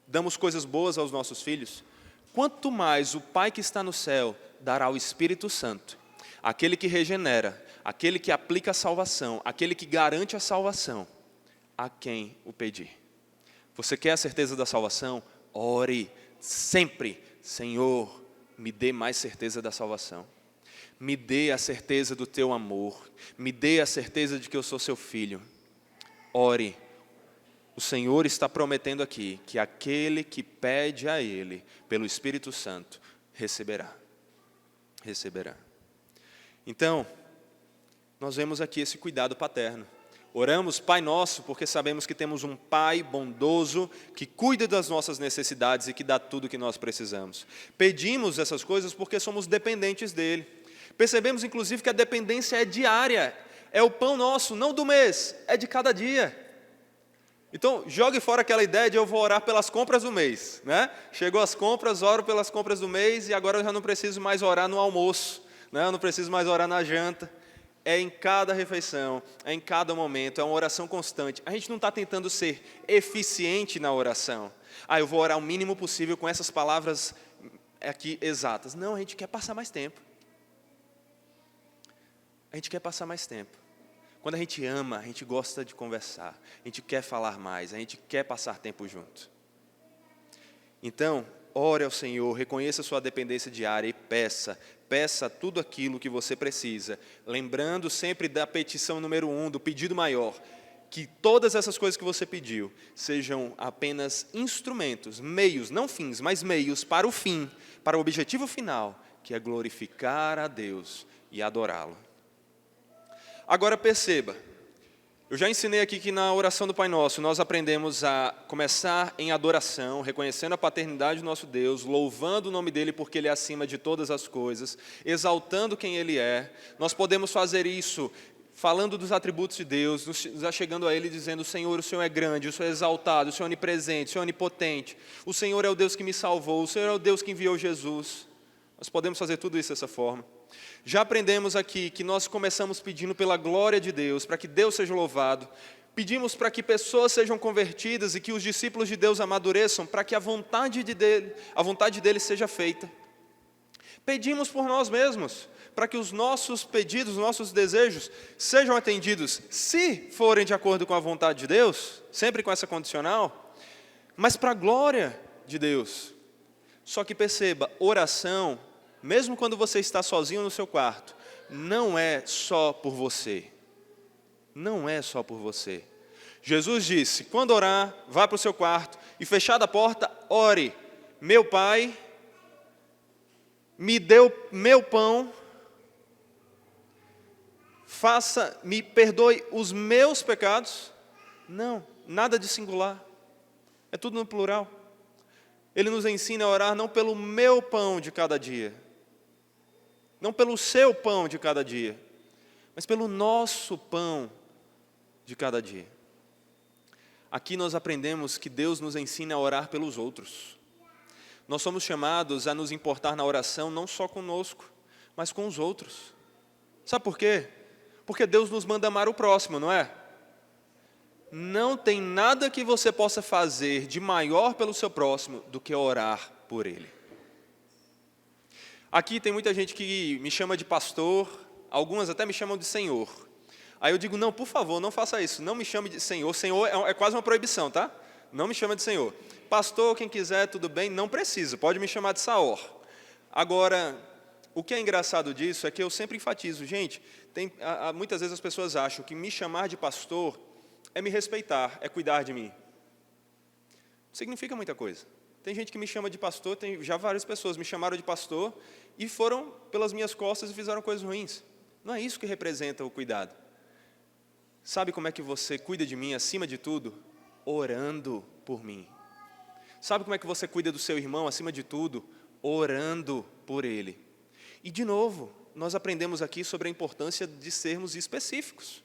damos coisas boas aos nossos filhos, quanto mais o Pai que está no céu dará o Espírito Santo, aquele que regenera, aquele que aplica a salvação, aquele que garante a salvação, a quem o pedir. Você quer a certeza da salvação? Ore sempre, Senhor, me dê mais certeza da salvação. Me dê a certeza do teu amor. Me dê a certeza de que eu sou seu filho. Ore. O Senhor está prometendo aqui que aquele que pede a Ele, pelo Espírito Santo, receberá. Receberá. Então, nós vemos aqui esse cuidado paterno. Oramos, Pai Nosso, porque sabemos que temos um Pai bondoso, que cuida das nossas necessidades e que dá tudo o que nós precisamos. Pedimos essas coisas porque somos dependentes dEle. Percebemos, inclusive, que a dependência é diária. É o pão nosso, não do mês, é de cada dia. Então, jogue fora aquela ideia de eu vou orar pelas compras do mês, né? Chegou as compras, oro pelas compras do mês e agora eu já não preciso mais orar no almoço, né? Eu não preciso mais orar na janta. É em cada refeição, é em cada momento, é uma oração constante. A gente não está tentando ser eficiente na oração. Eu vou orar o mínimo possível com essas palavras aqui exatas. Não, a gente quer passar mais tempo. A gente quer passar mais tempo. Quando a gente ama, a gente gosta de conversar. A gente quer falar mais, a gente quer passar tempo junto. Então, ore ao Senhor, reconheça a sua dependência diária e peça. Peça tudo aquilo que você precisa. Lembrando sempre da petição número 1, do pedido maior. Que todas essas coisas que você pediu sejam apenas instrumentos, meios, não fins, mas meios para o fim, para o objetivo final, que é glorificar a Deus e adorá-lo. Agora perceba, eu já ensinei aqui que na oração do Pai Nosso nós aprendemos a começar em adoração, reconhecendo a paternidade do nosso Deus, louvando o nome dEle porque Ele é acima de todas as coisas, exaltando quem Ele é. Nós podemos fazer isso falando dos atributos de Deus, nos achegando a Ele dizendo: Senhor, o Senhor é grande, o Senhor é exaltado, o Senhor é onipresente, o Senhor é onipotente, o Senhor é o Deus que me salvou, o Senhor é o Deus que enviou Jesus. Nós podemos fazer tudo isso dessa forma. Já aprendemos aqui que nós começamos pedindo pela glória de Deus, para que Deus seja louvado. Pedimos para que pessoas sejam convertidas e que os discípulos de Deus amadureçam, para que a vontade dele seja feita. Pedimos por nós mesmos, para que os nossos pedidos, os nossos desejos sejam atendidos, se forem de acordo com a vontade de Deus, sempre com essa condicional, mas para a glória de Deus. Só que perceba, oração, mesmo quando você está sozinho no seu quarto, não é só por você. Não é só por você. Jesus disse: quando orar, vá para o seu quarto e fechada a porta, ore. Meu Pai, me dê o meu pão, me perdoe os meus pecados. Não, nada de singular. É tudo no plural. Ele nos ensina a orar não pelo meu pão de cada dia, não pelo seu pão de cada dia, mas pelo nosso pão de cada dia. Aqui nós aprendemos que Deus nos ensina a orar pelos outros. Nós somos chamados a nos importar na oração não só conosco, mas com os outros. Sabe por quê? Porque Deus nos manda amar o próximo, não é? Não tem nada que você possa fazer de maior pelo seu próximo do que orar por ele. Aqui tem muita gente que me chama de pastor, algumas até me chamam de Senhor. Aí eu digo: não, por favor, não faça isso, não me chame de Senhor. Senhor é quase uma proibição, tá? Não me chama de Senhor. Pastor, quem quiser, tudo bem, não precisa, pode me chamar de Saor. Agora, o que é engraçado disso é que eu sempre enfatizo, gente, muitas vezes as pessoas acham que me chamar de pastor é me respeitar, é cuidar de mim. Não significa muita coisa. Tem gente que me chama de pastor, já várias pessoas me chamaram de pastor e foram pelas minhas costas e fizeram coisas ruins. Não é isso que representa o cuidado. Sabe como é que você cuida de mim acima de tudo? Orando por mim. Sabe como é que você cuida do seu irmão acima de tudo? Orando por ele. E de novo, nós aprendemos aqui sobre a importância de sermos específicos.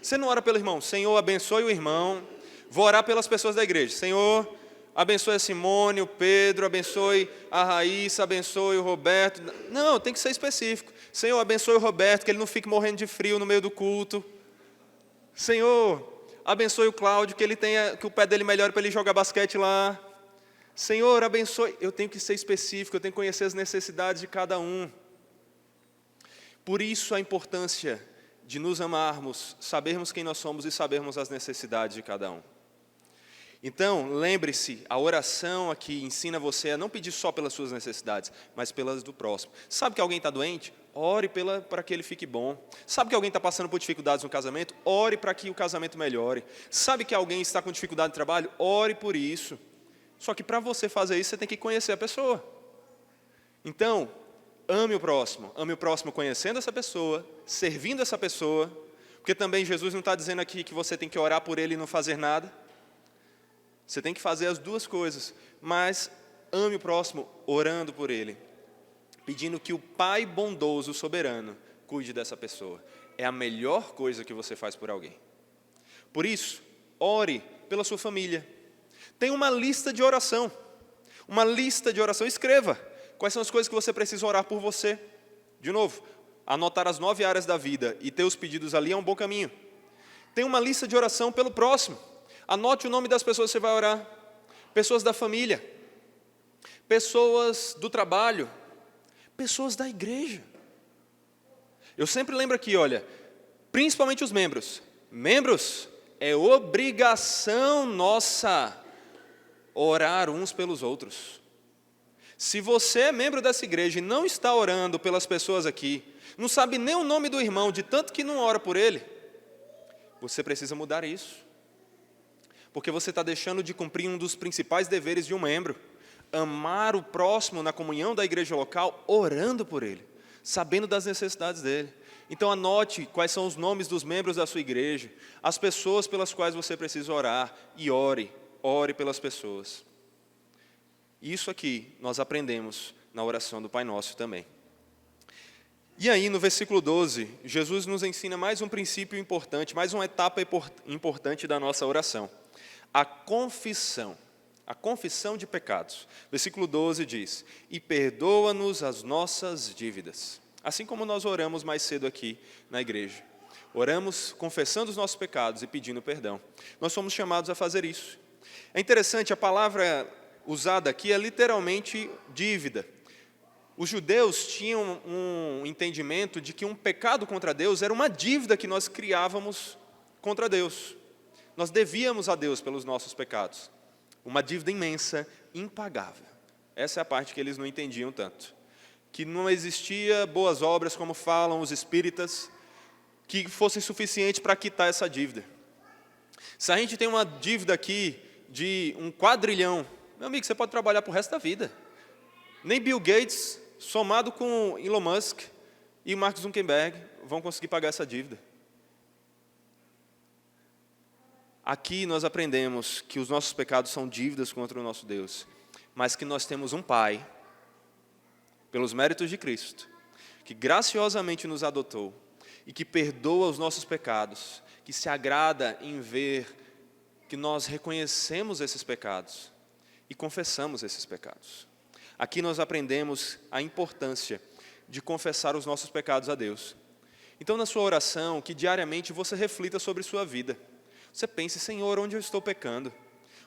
Você não ora pelo irmão, Senhor, abençoe o irmão. Vou orar pelas pessoas da igreja. Senhor, abençoe a Simone, o Pedro, abençoe a Raíssa, abençoe o Roberto. Não, tem que ser específico. Senhor, abençoe o Roberto, que ele não fique morrendo de frio no meio do culto. Senhor, abençoe o Cláudio, que o pé dele melhore para ele jogar basquete lá. Senhor, abençoe. Eu tenho que ser específico, eu tenho que conhecer as necessidades de cada um. Por isso a importância de nos amarmos, sabermos quem nós somos e sabermos as necessidades de cada um. Então, lembre-se, a oração aqui ensina você a não pedir só pelas suas necessidades, mas pelas do próximo. Sabe que alguém está doente? Ore para que ele fique bom. Sabe que alguém está passando por dificuldades no casamento? Ore para que o casamento melhore. Sabe que alguém está com dificuldade no trabalho? Ore por isso. Só que para você fazer isso, você tem que conhecer a pessoa. Então, ame o próximo conhecendo essa pessoa, servindo essa pessoa, porque também Jesus não está dizendo aqui que você tem que orar por ele e não fazer nada. Você tem que fazer as duas coisas, mas ame o próximo orando por ele, pedindo que o Pai bondoso, soberano, cuide dessa pessoa. É a melhor coisa que você faz por alguém. Por isso, ore pela sua família. Tem uma lista de oração. Escreva quais são as coisas que você precisa orar por você. De novo, anotar as 9 áreas da vida e ter os pedidos ali é um bom caminho. Tem uma lista de oração pelo próximo. Anote o nome das pessoas que você vai orar. Pessoas da família. Pessoas do trabalho. Pessoas da igreja. Eu sempre lembro aqui, olha, principalmente os membros. Membros, é obrigação nossa orar uns pelos outros. Se você é membro dessa igreja e não está orando pelas pessoas aqui, não sabe nem o nome do irmão, de tanto que não ora por ele, você precisa mudar isso. Porque você está deixando de cumprir um dos principais deveres de um membro. Amar o próximo na comunhão da igreja local, orando por ele, sabendo das necessidades dele. Então anote quais são os nomes dos membros da sua igreja, as pessoas pelas quais você precisa orar, e ore pelas pessoas. Isso aqui nós aprendemos na oração do Pai Nosso também. E aí no versículo 12, Jesus nos ensina mais um princípio importante, mais uma etapa importante da nossa oração. A confissão de pecados. Versículo 12 diz: e perdoa-nos as nossas dívidas. Assim como nós oramos mais cedo aqui na igreja. Oramos confessando os nossos pecados e pedindo perdão. Nós somos chamados a fazer isso. É interessante, a palavra usada aqui é literalmente dívida. Os judeus tinham um entendimento de que um pecado contra Deus era uma dívida que nós criávamos contra Deus. Nós devíamos a Deus pelos nossos pecados. Uma dívida imensa, impagável. Essa é a parte que eles não entendiam tanto. Que não existia boas obras, como falam os espíritas, que fossem suficientes para quitar essa dívida. Se a gente tem uma dívida aqui de um quadrilhão, meu amigo, você pode trabalhar para o resto da vida. Nem Bill Gates, somado com Elon Musk e Mark Zuckerberg, vão conseguir pagar essa dívida. Aqui nós aprendemos que os nossos pecados são dívidas contra o nosso Deus, mas que nós temos um Pai, pelos méritos de Cristo, que graciosamente nos adotou e que perdoa os nossos pecados, que se agrada em ver que nós reconhecemos esses pecados e confessamos esses pecados. Aqui nós aprendemos a importância de confessar os nossos pecados a Deus. Então, na sua oração, que diariamente você reflita sobre sua vida. Você pense: Senhor, onde eu estou pecando?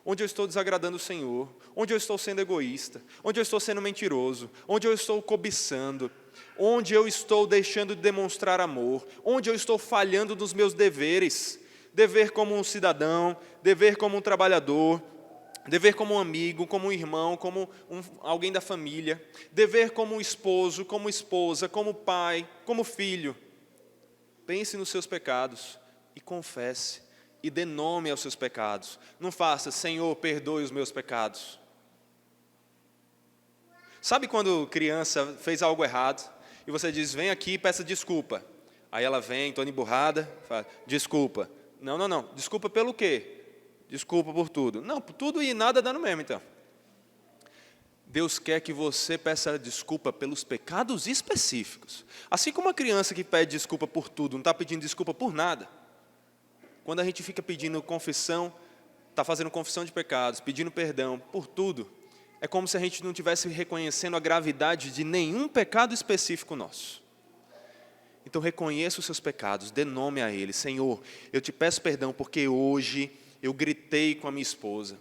Onde eu estou desagradando o Senhor? Onde eu estou sendo egoísta? Onde eu estou sendo mentiroso? Onde eu estou cobiçando? Onde eu estou deixando de demonstrar amor? Onde eu estou falhando nos meus deveres? Dever como um cidadão, dever como um trabalhador, dever como um amigo, como um irmão, como alguém da família, dever como um esposo, como esposa, como pai, como filho. Pense nos seus pecados e confesse. e dê nome aos seus pecados. Não faça, Senhor, perdoe os meus pecados. Sabe quando criança fez algo errado e você diz, vem aqui e peça desculpa. Aí ela vem, toda emburrada, fala, desculpa. Não, desculpa pelo quê? Desculpa por tudo. Não, por tudo e nada dá no mesmo, então. Deus quer que você peça desculpa pelos pecados específicos. Assim como uma criança que pede desculpa por tudo, não está pedindo desculpa por nada. Quando a gente fica pedindo confissão, está fazendo confissão de pecados, pedindo perdão por tudo, é como se a gente não estivesse reconhecendo a gravidade de nenhum pecado específico nosso. Então reconheça os seus pecados, dê nome a eles. Senhor, eu te peço perdão porque hoje eu gritei com a minha esposa.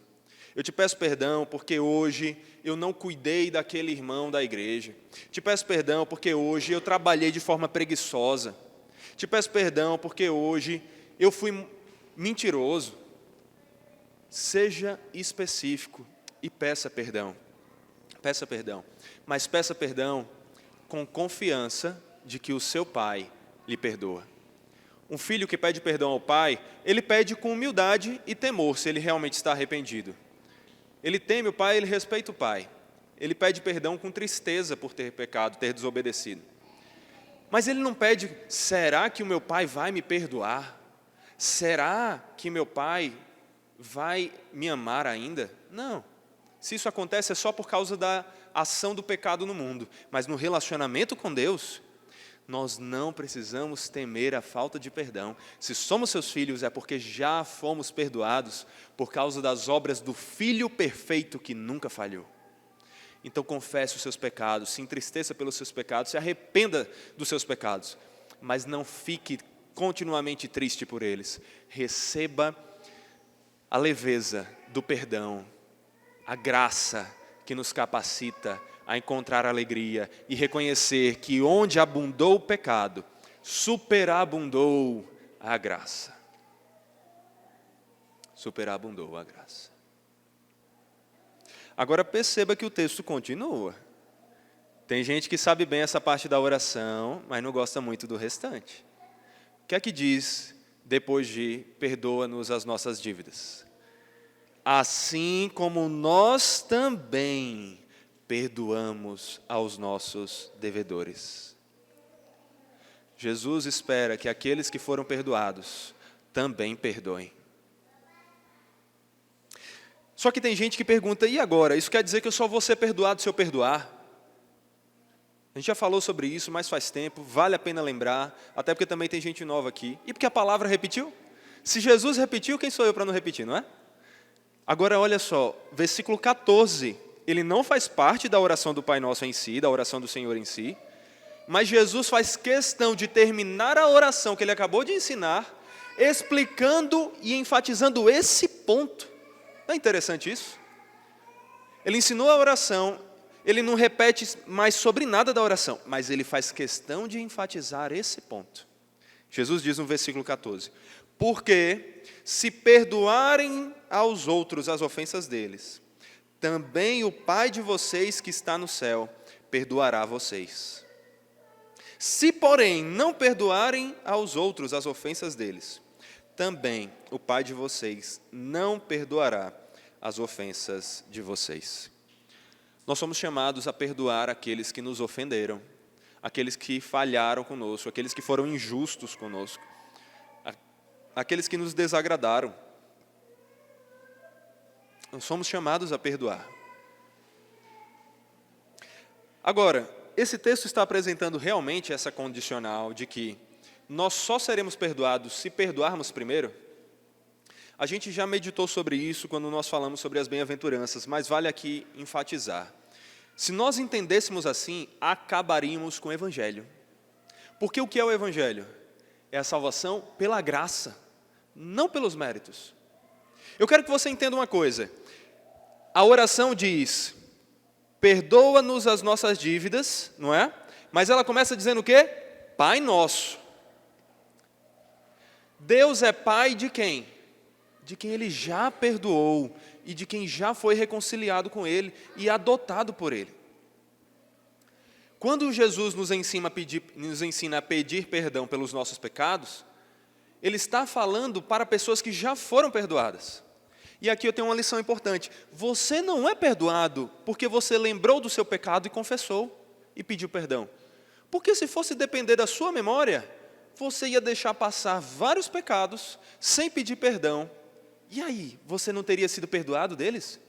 Eu te peço perdão porque hoje eu não cuidei daquele irmão da igreja. Te peço perdão porque hoje eu trabalhei de forma preguiçosa. Te peço perdão porque hoje eu fui mentiroso. Seja específico e peça perdão. Peça perdão. Mas peça perdão com confiança de que o seu pai lhe perdoa. Um filho que pede perdão ao pai, ele pede com humildade e temor, se ele realmente está arrependido. Ele teme o pai, ele respeita o pai. Ele pede perdão com tristeza por ter pecado, ter desobedecido. Mas ele não pede, será que o meu pai vai me perdoar? Será que meu pai vai me amar ainda? Não. Se isso acontece é só por causa da ação do pecado no mundo. Mas no relacionamento com Deus, nós não precisamos temer a falta de perdão. Se somos seus filhos, é porque já fomos perdoados por causa das obras do Filho perfeito que nunca falhou. Então confesse os seus pecados, se entristeça pelos seus pecados, se arrependa dos seus pecados, mas não fique continuamente triste por eles. Receba a leveza do perdão, a graça que nos capacita a encontrar alegria e reconhecer que onde abundou o pecado, superabundou a graça. Superabundou a graça. Agora perceba que o texto continua. Tem gente que sabe bem essa parte da oração, mas não gosta muito do restante. O que é que diz depois de perdoa-nos as nossas dívidas? Assim como nós também perdoamos aos nossos devedores. Jesus espera que aqueles que foram perdoados também perdoem. Só que tem gente que pergunta, e agora? Isso quer dizer que eu só vou ser perdoado se eu perdoar? A gente já falou sobre isso, mas faz tempo, vale a pena lembrar, até porque também tem gente nova aqui. E porque a palavra repetiu? Se Jesus repetiu, quem sou eu para não repetir, não é? Agora olha só, versículo 14, ele não faz parte da oração do Pai Nosso em si, da oração do Senhor em si, mas Jesus faz questão de terminar a oração que ele acabou de ensinar, explicando e enfatizando esse ponto. Não é interessante isso? Ele ensinou a oração, ele não repete mais sobre nada da oração, mas ele faz questão de enfatizar esse ponto. Jesus diz no versículo 14, porque se perdoarem aos outros as ofensas deles, também o Pai de vocês que está no céu perdoará vocês. Se, porém, não perdoarem aos outros as ofensas deles, também o Pai de vocês não perdoará as ofensas de vocês. Nós somos chamados a perdoar aqueles que nos ofenderam, aqueles que falharam conosco, aqueles que foram injustos conosco, aqueles que nos desagradaram. Nós somos chamados a perdoar. Agora, esse texto está apresentando realmente essa condicional de que nós só seremos perdoados se perdoarmos primeiro? A gente já meditou sobre isso quando nós falamos sobre as bem-aventuranças, mas vale aqui enfatizar. Se nós entendêssemos assim, acabaríamos com o Evangelho. Porque o que é o Evangelho? É a salvação pela graça, não pelos méritos. Eu quero que você entenda uma coisa. A oração diz, perdoa-nos as nossas dívidas, não é? Mas ela começa dizendo o quê? Pai nosso. Deus é pai de quem? De quem ele já perdoou e de quem já foi reconciliado com ele e adotado por ele. Quando Jesus nos ensina a pedir perdão pelos nossos pecados, ele está falando para pessoas que já foram perdoadas. E aqui eu tenho uma lição importante. Você não é perdoado porque você lembrou do seu pecado e confessou e pediu perdão. Porque se fosse depender da sua memória, você ia deixar passar vários pecados sem pedir perdão. E aí, você não teria sido perdoado deles?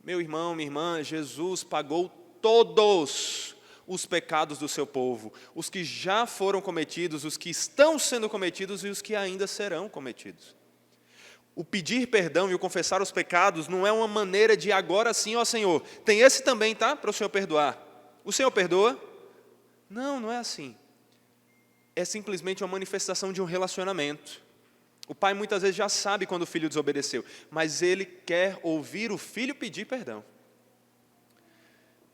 Meu irmão, minha irmã, Jesus pagou todos os pecados do seu povo, os que já foram cometidos, os que estão sendo cometidos e os que ainda serão cometidos. O pedir perdão e o confessar os pecados não é uma maneira de agora sim, ó Senhor, tem esse também, tá? Para o Senhor perdoar. O Senhor perdoa? Não, não é assim. É simplesmente uma manifestação de um relacionamento. O pai muitas vezes já sabe quando o filho desobedeceu, mas ele quer ouvir o filho pedir perdão.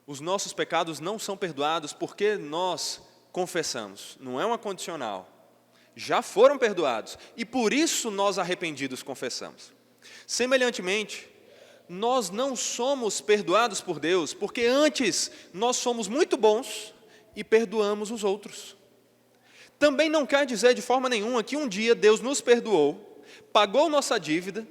Os nossos pecados não são perdoados porque nós confessamos, não é uma condicional. Já foram perdoados e por isso nós arrependidos confessamos. Semelhantemente, nós não somos perdoados por Deus porque antes nós somos muito bons e perdoamos os outros. Também não quer dizer de forma nenhuma que um dia Deus nos perdoou, pagou nossa dívida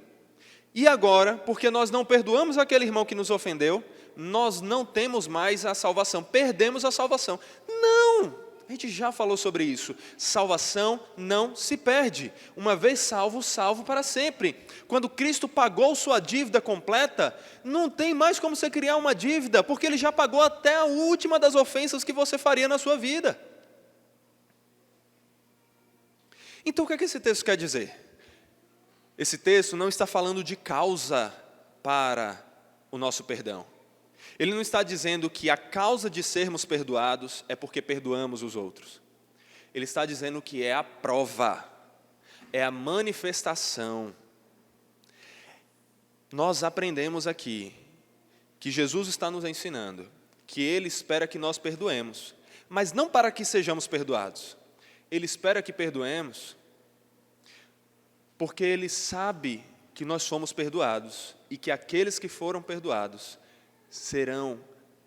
e agora, porque nós não perdoamos aquele irmão que nos ofendeu, nós não temos mais a salvação, perdemos a salvação. Não! A gente já falou sobre isso. Salvação não se perde. Uma vez salvo, salvo para sempre. Quando Cristo pagou sua dívida completa, não tem mais como você criar uma dívida, porque Ele já pagou até a última das ofensas que você faria na sua vida. Então o que esse texto quer dizer? Esse texto não está falando de causa para o nosso perdão. Ele não está dizendo que a causa de sermos perdoados é porque perdoamos os outros. Ele está dizendo que é a prova, é a manifestação. Nós aprendemos aqui que Jesus está nos ensinando que Ele espera que nós perdoemos, mas não para que sejamos perdoados. Ele espera que perdoemos porque Ele sabe que nós somos perdoados e que aqueles que foram perdoados serão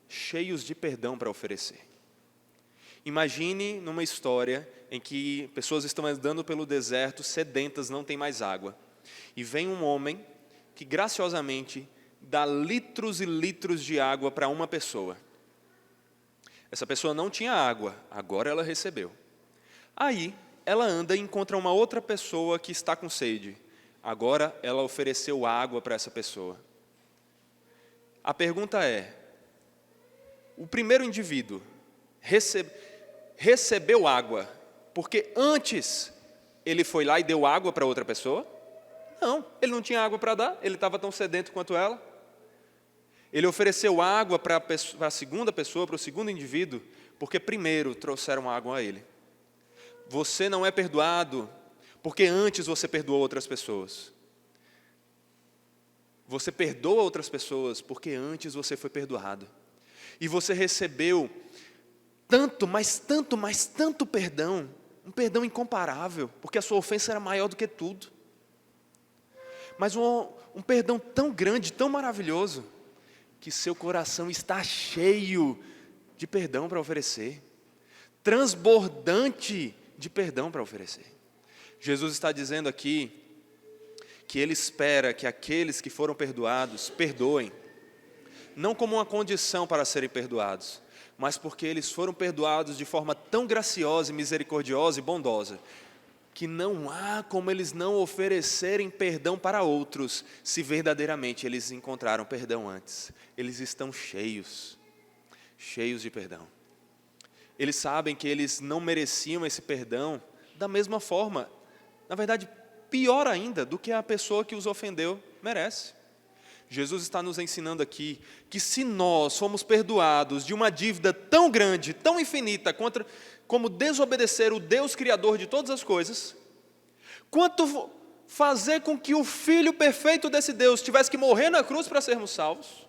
cheios de perdão para oferecer. Imagine numa história em que pessoas estão andando pelo deserto, sedentas, não tem mais água. E vem um homem que graciosamente dá litros e litros de água para uma pessoa. Essa pessoa não tinha água, agora ela recebeu. Aí ela anda e encontra uma outra pessoa que está com sede. Agora ela ofereceu água para essa pessoa. A pergunta é, o primeiro indivíduo recebeu água porque antes ele foi lá e deu água para outra pessoa? Não, ele não tinha água para dar, ele estava tão sedento quanto ela. Ele ofereceu água para a segunda pessoa, para o segundo indivíduo, porque primeiro trouxeram água a ele. Você não é perdoado porque antes você perdoou outras pessoas. Você perdoa outras pessoas porque antes você foi perdoado. E você recebeu tanto, mas tanto perdão, um perdão incomparável, porque a sua ofensa era maior do que tudo. Mas um perdão tão grande, tão maravilhoso, que seu coração está cheio de perdão para oferecer, transbordante de perdão para oferecer. Jesus está dizendo aqui que Ele espera que aqueles que foram perdoados perdoem, não como uma condição para serem perdoados, mas porque eles foram perdoados de forma tão graciosa, misericordiosa e bondosa, que não há como eles não oferecerem perdão para outros, se verdadeiramente eles encontraram perdão antes. Eles estão cheios de perdão. Eles sabem que eles não mereciam esse perdão da mesma forma, na verdade, pior ainda do que a pessoa que os ofendeu merece. Jesus está nos ensinando aqui que se nós fomos perdoados de uma dívida tão grande, tão infinita, como desobedecer o Deus Criador de todas as coisas, quanto fazer com que o Filho perfeito desse Deus tivesse que morrer na cruz para sermos salvos,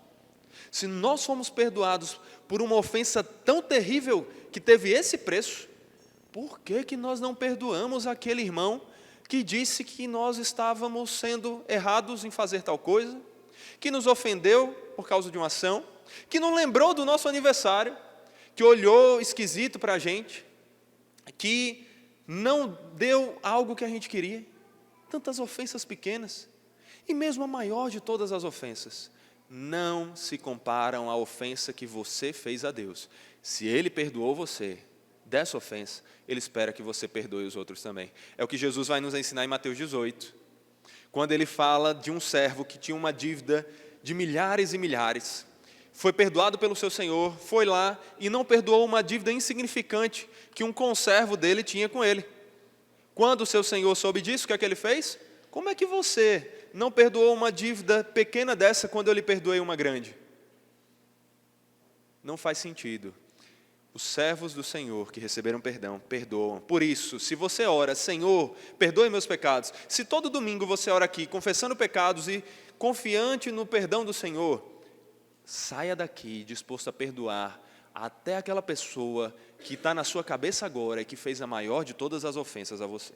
se nós fomos perdoados por uma ofensa tão terrível que teve esse preço, por que nós não perdoamos aquele irmão que disse que nós estávamos sendo errados em fazer tal coisa, que nos ofendeu por causa de uma ação, que não lembrou do nosso aniversário, que olhou esquisito para a gente, que não deu algo que a gente queria, tantas ofensas pequenas, e mesmo a maior de todas as ofensas, não se comparam à ofensa que você fez a Deus. Se Ele perdoou você dessa ofensa, Ele espera que você perdoe os outros também. É o que Jesus vai nos ensinar em Mateus 18, quando Ele fala de um servo que tinha uma dívida de milhares e milhares, foi perdoado pelo seu senhor, foi lá e não perdoou uma dívida insignificante que um conservo dele tinha com ele. Quando o seu senhor soube disso, o que é que ele fez? Como é que você não perdoou uma dívida pequena dessa quando eu lhe perdoei uma grande? Não faz sentido. Os servos do Senhor que receberam perdão, perdoam. Por isso, se você ora, Senhor, perdoe meus pecados. Se todo domingo você ora aqui, confessando pecados e confiante no perdão do Senhor, saia daqui disposto a perdoar até aquela pessoa que está na sua cabeça agora e que fez a maior de todas as ofensas a você.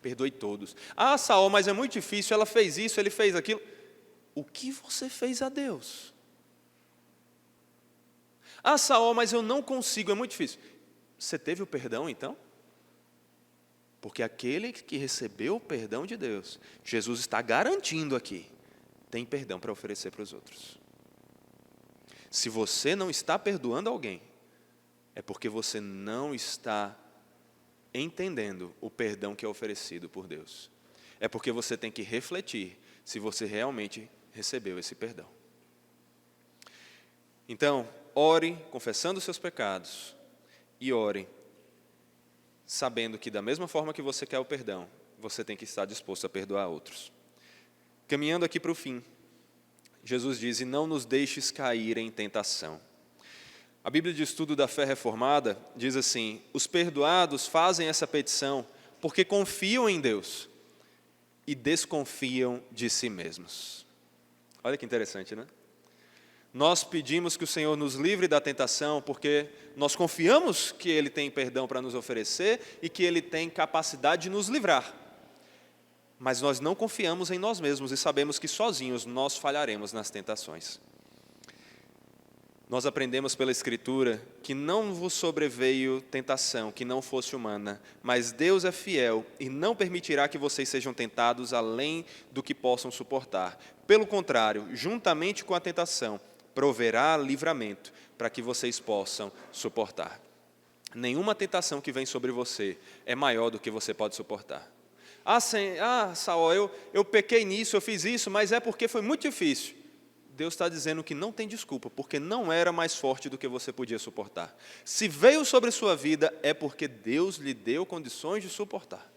Perdoe todos. Ah, Saul, mas é muito difícil, ela fez isso, ele fez aquilo. O que você fez a Deus? Ah, Saul, mas eu não consigo, é muito difícil. Você teve o perdão então? Porque aquele que recebeu o perdão de Deus, Jesus está garantindo aqui, tem perdão para oferecer para os outros. Se você não está perdoando alguém, é porque você não está entendendo o perdão que é oferecido por Deus. É porque você tem que refletir se você realmente recebeu esse perdão. Então, ore confessando os seus pecados e ore sabendo que da mesma forma que você quer o perdão, você tem que estar disposto a perdoar outros. Caminhando aqui para o fim, Jesus diz, e não nos deixes cair em tentação. A Bíblia de Estudo da Fé Reformada diz assim, os perdoados fazem essa petição porque confiam em Deus e desconfiam de si mesmos. Olha que interessante, né? Nós pedimos que o Senhor nos livre da tentação porque nós confiamos que Ele tem perdão para nos oferecer e que Ele tem capacidade de nos livrar. Mas nós não confiamos em nós mesmos e sabemos que sozinhos nós falharemos nas tentações. Nós aprendemos pela Escritura que não vos sobreveio tentação que não fosse humana, mas Deus é fiel e não permitirá que vocês sejam tentados além do que possam suportar. Pelo contrário, juntamente com a tentação, proverá livramento para que vocês possam suportar. Nenhuma tentação que vem sobre você é maior do que você pode suportar. Saul, eu pequei nisso, eu fiz isso, mas é porque foi muito difícil. Deus está dizendo que não tem desculpa, porque não era mais forte do que você podia suportar. Se veio sobre sua vida, é porque Deus lhe deu condições de suportar.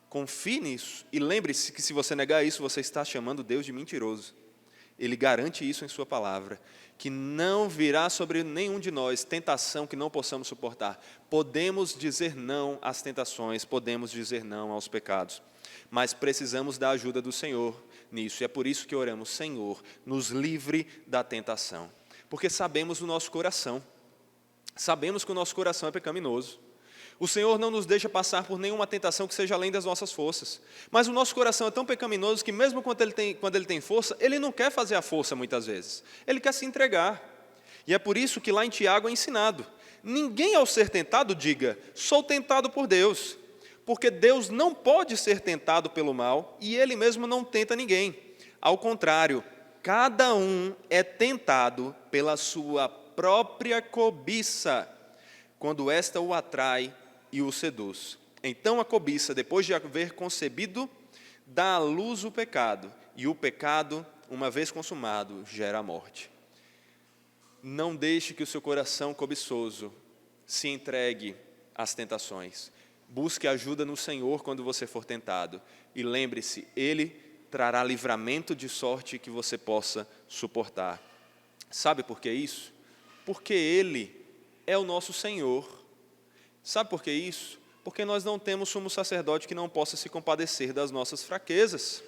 Confie nisso e lembre-se que se você negar isso, você está chamando Deus de mentiroso. Ele garante isso em sua palavra, que não virá sobre nenhum de nós tentação que não possamos suportar. Podemos dizer não às tentações, podemos dizer não aos pecados, mas precisamos da ajuda do Senhor nisso. E é por isso que oramos, Senhor, nos livre da tentação. Porque sabemos do nosso coração, sabemos que o nosso coração é pecaminoso. O Senhor não nos deixa passar por nenhuma tentação que seja além das nossas forças. Mas o nosso coração é tão pecaminoso que mesmo quando ele tem força, ele não quer fazer a força muitas vezes. Ele quer se entregar. E é por isso que lá em Tiago é ensinado. Ninguém ao ser tentado diga, sou tentado por Deus. Porque Deus não pode ser tentado pelo mal e Ele mesmo não tenta ninguém. Ao contrário, cada um é tentado pela sua própria cobiça, quando esta o atrai e o seduz. Então a cobiça, depois de haver concebido, dá à luz o pecado, e o pecado, uma vez consumado, gera a morte. Não deixe que o seu coração cobiçoso se entregue às tentações. Busque ajuda no Senhor quando você for tentado. E lembre-se, Ele trará livramento de sorte que você possa suportar. Sabe por que isso? Porque Ele é o nosso Senhor. Sabe por que isso? Porque nós não temos sumo sacerdote que não possa se compadecer das nossas fraquezas.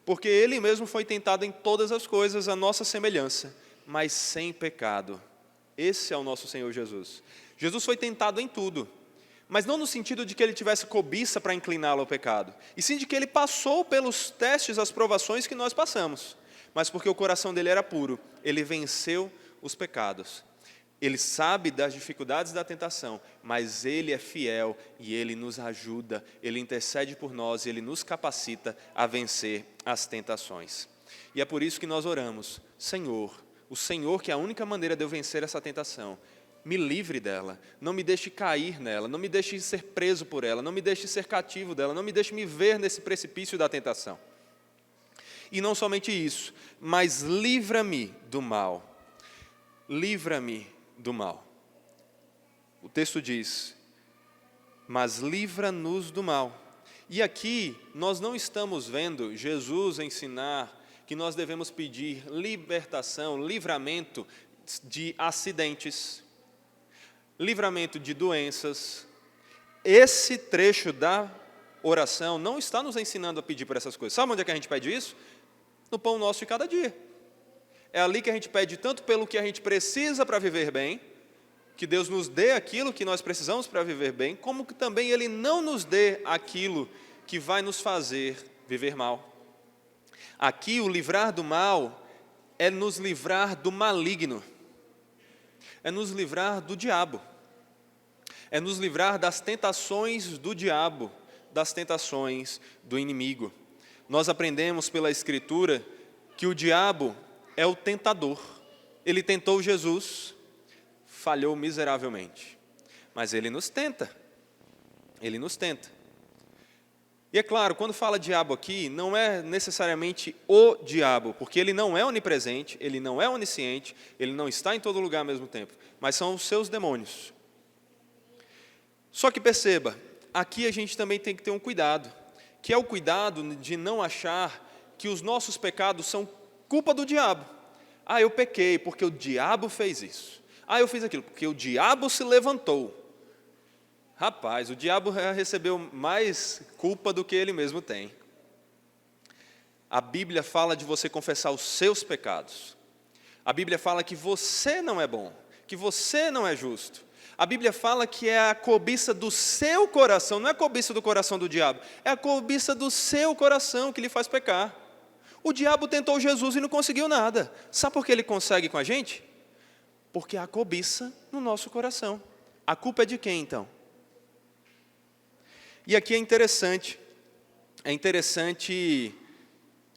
Porque Ele mesmo foi tentado em todas as coisas, a nossa semelhança, mas sem pecado. Esse é o nosso Senhor Jesus. Jesus foi tentado em tudo, mas não no sentido de que Ele tivesse cobiça para incliná-lo ao pecado, e sim de que Ele passou pelos testes, as provações que nós passamos, mas porque o coração dele era puro, Ele venceu os pecados. Ele sabe das dificuldades da tentação, mas Ele é fiel e Ele nos ajuda, Ele intercede por nós e Ele nos capacita a vencer as tentações. E é por isso que nós oramos: Senhor, o Senhor que é a única maneira de eu vencer essa tentação, me livre dela, não me deixe cair nela, não me deixe ser preso por ela, não me deixe ser cativo dela, não me deixe me ver nesse precipício da tentação. E não somente isso, mas livra-me do mal. Livra-me do mal. O texto diz: mas livra-nos do mal. E aqui nós não estamos vendo Jesus ensinar que nós devemos pedir libertação, livramento de acidentes, livramento de doenças. Esse trecho da oração não está nos ensinando a pedir por essas coisas. Sabe onde é que a gente pede isso? No pão nosso de cada dia. É ali que a gente pede tanto pelo que a gente precisa para viver bem, que Deus nos dê aquilo que nós precisamos para viver bem, como que também Ele não nos dê aquilo que vai nos fazer viver mal. Aqui o livrar do mal é nos livrar do maligno, é nos livrar do diabo, é nos livrar das tentações do diabo, das tentações do inimigo. Nós aprendemos pela Escritura que o diabo é o tentador. Ele tentou Jesus, falhou miseravelmente, mas ele nos tenta. Ele nos tenta. E é claro, quando fala diabo aqui, não é necessariamente o diabo, porque ele não é onipresente, ele não é onisciente, ele não está em todo lugar ao mesmo tempo, mas são os seus demônios. Só que perceba, aqui a gente também tem que ter um cuidado, que é o cuidado de não achar que os nossos pecados são culpa do diabo. Ah, eu pequei porque o diabo fez isso. Ah, eu fiz aquilo porque o diabo se levantou. Rapaz, o diabo recebeu mais culpa do que ele mesmo tem. A Bíblia fala de você confessar os seus pecados. A Bíblia fala que você não é bom, que você não é justo. A Bíblia fala que é a cobiça do seu coração, não é a cobiça do coração do diabo, é a cobiça do seu coração que lhe faz pecar. O diabo tentou Jesus e não conseguiu nada. Sabe por que ele consegue com a gente? Porque há cobiça no nosso coração. A culpa é de quem, então? E aqui é interessante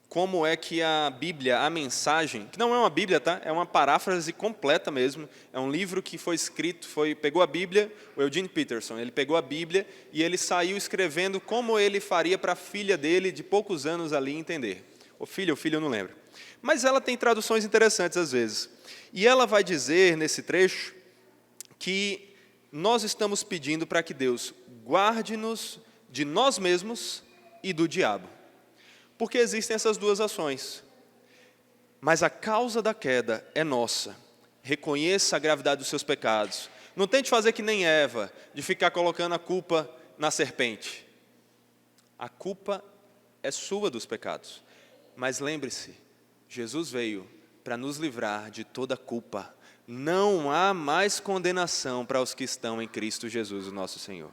como é que a Bíblia, a mensagem, que não é uma Bíblia, tá? É uma paráfrase completa mesmo, é um livro que foi escrito, pegou a Bíblia, o Eugene Peterson, ele pegou a Bíblia e ele saiu escrevendo como ele faria para a filha dele, de poucos anos ali, entender. O filho eu não lembro. Mas ela tem traduções interessantes às vezes. E ela vai dizer, nesse trecho, que nós estamos pedindo para que Deus guarde-nos de nós mesmos e do diabo. Porque existem essas duas ações. Mas a causa da queda é nossa. Reconheça a gravidade dos seus pecados. Não tente fazer que nem Eva, de ficar colocando a culpa na serpente. A culpa é sua dos pecados. Mas lembre-se, Jesus veio para nos livrar de toda culpa. Não há mais condenação para os que estão em Cristo Jesus, o nosso Senhor.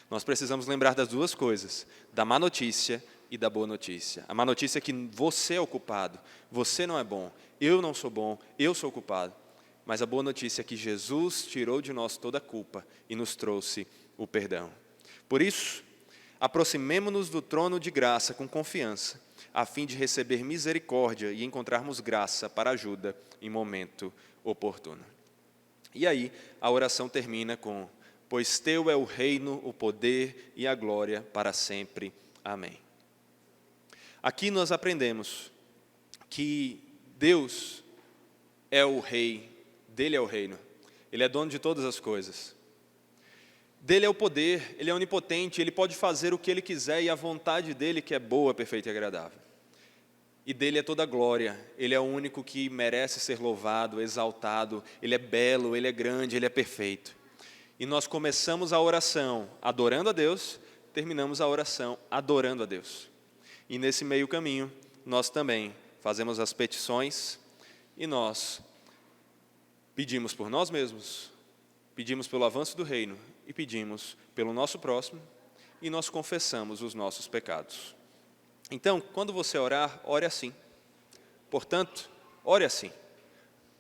Nós precisamos lembrar das duas coisas, da má notícia e da boa notícia. A má notícia é que você é o culpado, você não é bom, eu não sou bom, eu sou o culpado. Mas a boa notícia é que Jesus tirou de nós toda a culpa e nos trouxe o perdão. Por isso, aproximemo-nos do trono de graça com confiança, a fim de receber misericórdia e encontrarmos graça para ajuda em momento oportuno. E aí, a oração termina com: pois teu é o reino, o poder e a glória para sempre. Amém. Aqui nós aprendemos que Deus é o rei, dele é o reino. Ele é dono de todas as coisas. Dele é o poder, ele é onipotente, ele pode fazer o que ele quiser e a vontade dele que é boa, perfeita e agradável. E dele é toda a glória, ele é o único que merece ser louvado, exaltado, ele é belo, ele é grande, ele é perfeito. E nós começamos a oração adorando a Deus, terminamos a oração adorando a Deus. E nesse meio caminho, nós também fazemos as petições e nós pedimos por nós mesmos, pedimos pelo avanço do reino e pedimos pelo nosso próximo e nós confessamos os nossos pecados. Então, quando você orar, ore assim. Portanto, ore assim.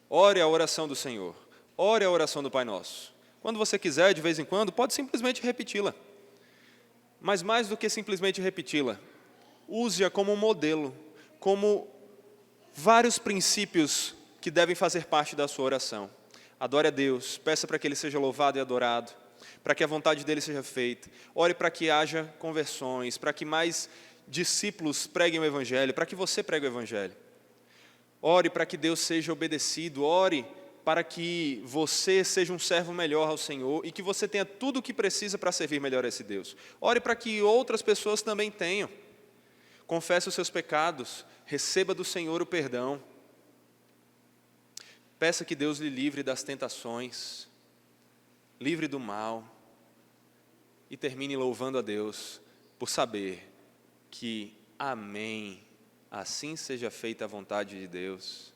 Ore a oração do Senhor. ore a oração do Pai Nosso. Quando você quiser, de vez em quando, pode simplesmente repeti-la. Mas mais do que simplesmente repeti-la, use-a como um modelo, como vários princípios que devem fazer parte da sua oração. Adore a Deus, peça para que Ele seja louvado e adorado, para que a vontade dEle seja feita. Ore para que haja conversões, para que mais discípulos preguem o Evangelho, para que você pregue o Evangelho. Ore para que Deus seja obedecido, ore para que você seja um servo melhor ao Senhor e que você tenha tudo o que precisa para servir melhor a esse Deus. Ore para que outras pessoas também tenham. Confesse os seus pecados, receba do Senhor o perdão. Peça que Deus lhe livre das tentações, livre do mal, e termine louvando a Deus por saber que, amém, assim seja feita a vontade de Deus,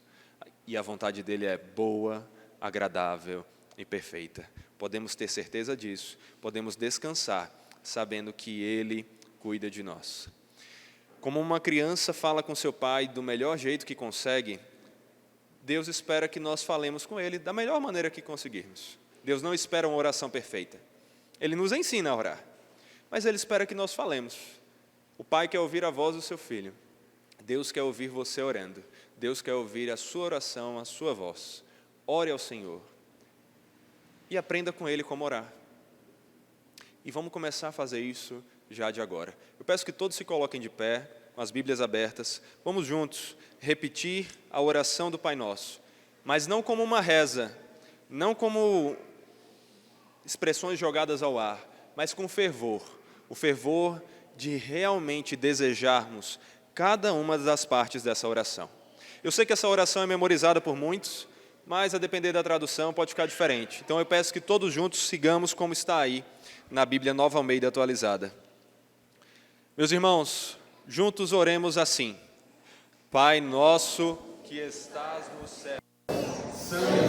e a vontade dEle é boa, agradável e perfeita. Podemos ter certeza disso, podemos descansar, sabendo que Ele cuida de nós. Como uma criança fala com seu pai do melhor jeito que consegue, Deus espera que nós falemos com Ele da melhor maneira que conseguirmos. Deus não espera uma oração perfeita. Ele nos ensina a orar, mas Ele espera que nós falemos. O pai quer ouvir a voz do seu filho. Deus quer ouvir você orando. Deus quer ouvir a sua oração, a sua voz. Ore ao Senhor e aprenda com Ele como orar. E vamos começar a fazer isso já de agora. Eu peço que todos se coloquem de pé, com as Bíblias abertas. Vamos juntos repetir a oração do Pai Nosso, mas não como uma reza, não como expressões jogadas ao ar, mas com fervor. O fervor de realmente desejarmos cada uma das partes dessa oração. Eu sei que essa oração é memorizada por muitos, mas a depender da tradução pode ficar diferente. Então eu peço que todos juntos sigamos como está aí na Bíblia Nova Almeida atualizada. Meus irmãos, juntos oremos assim: Pai nosso que estás no céu, santificado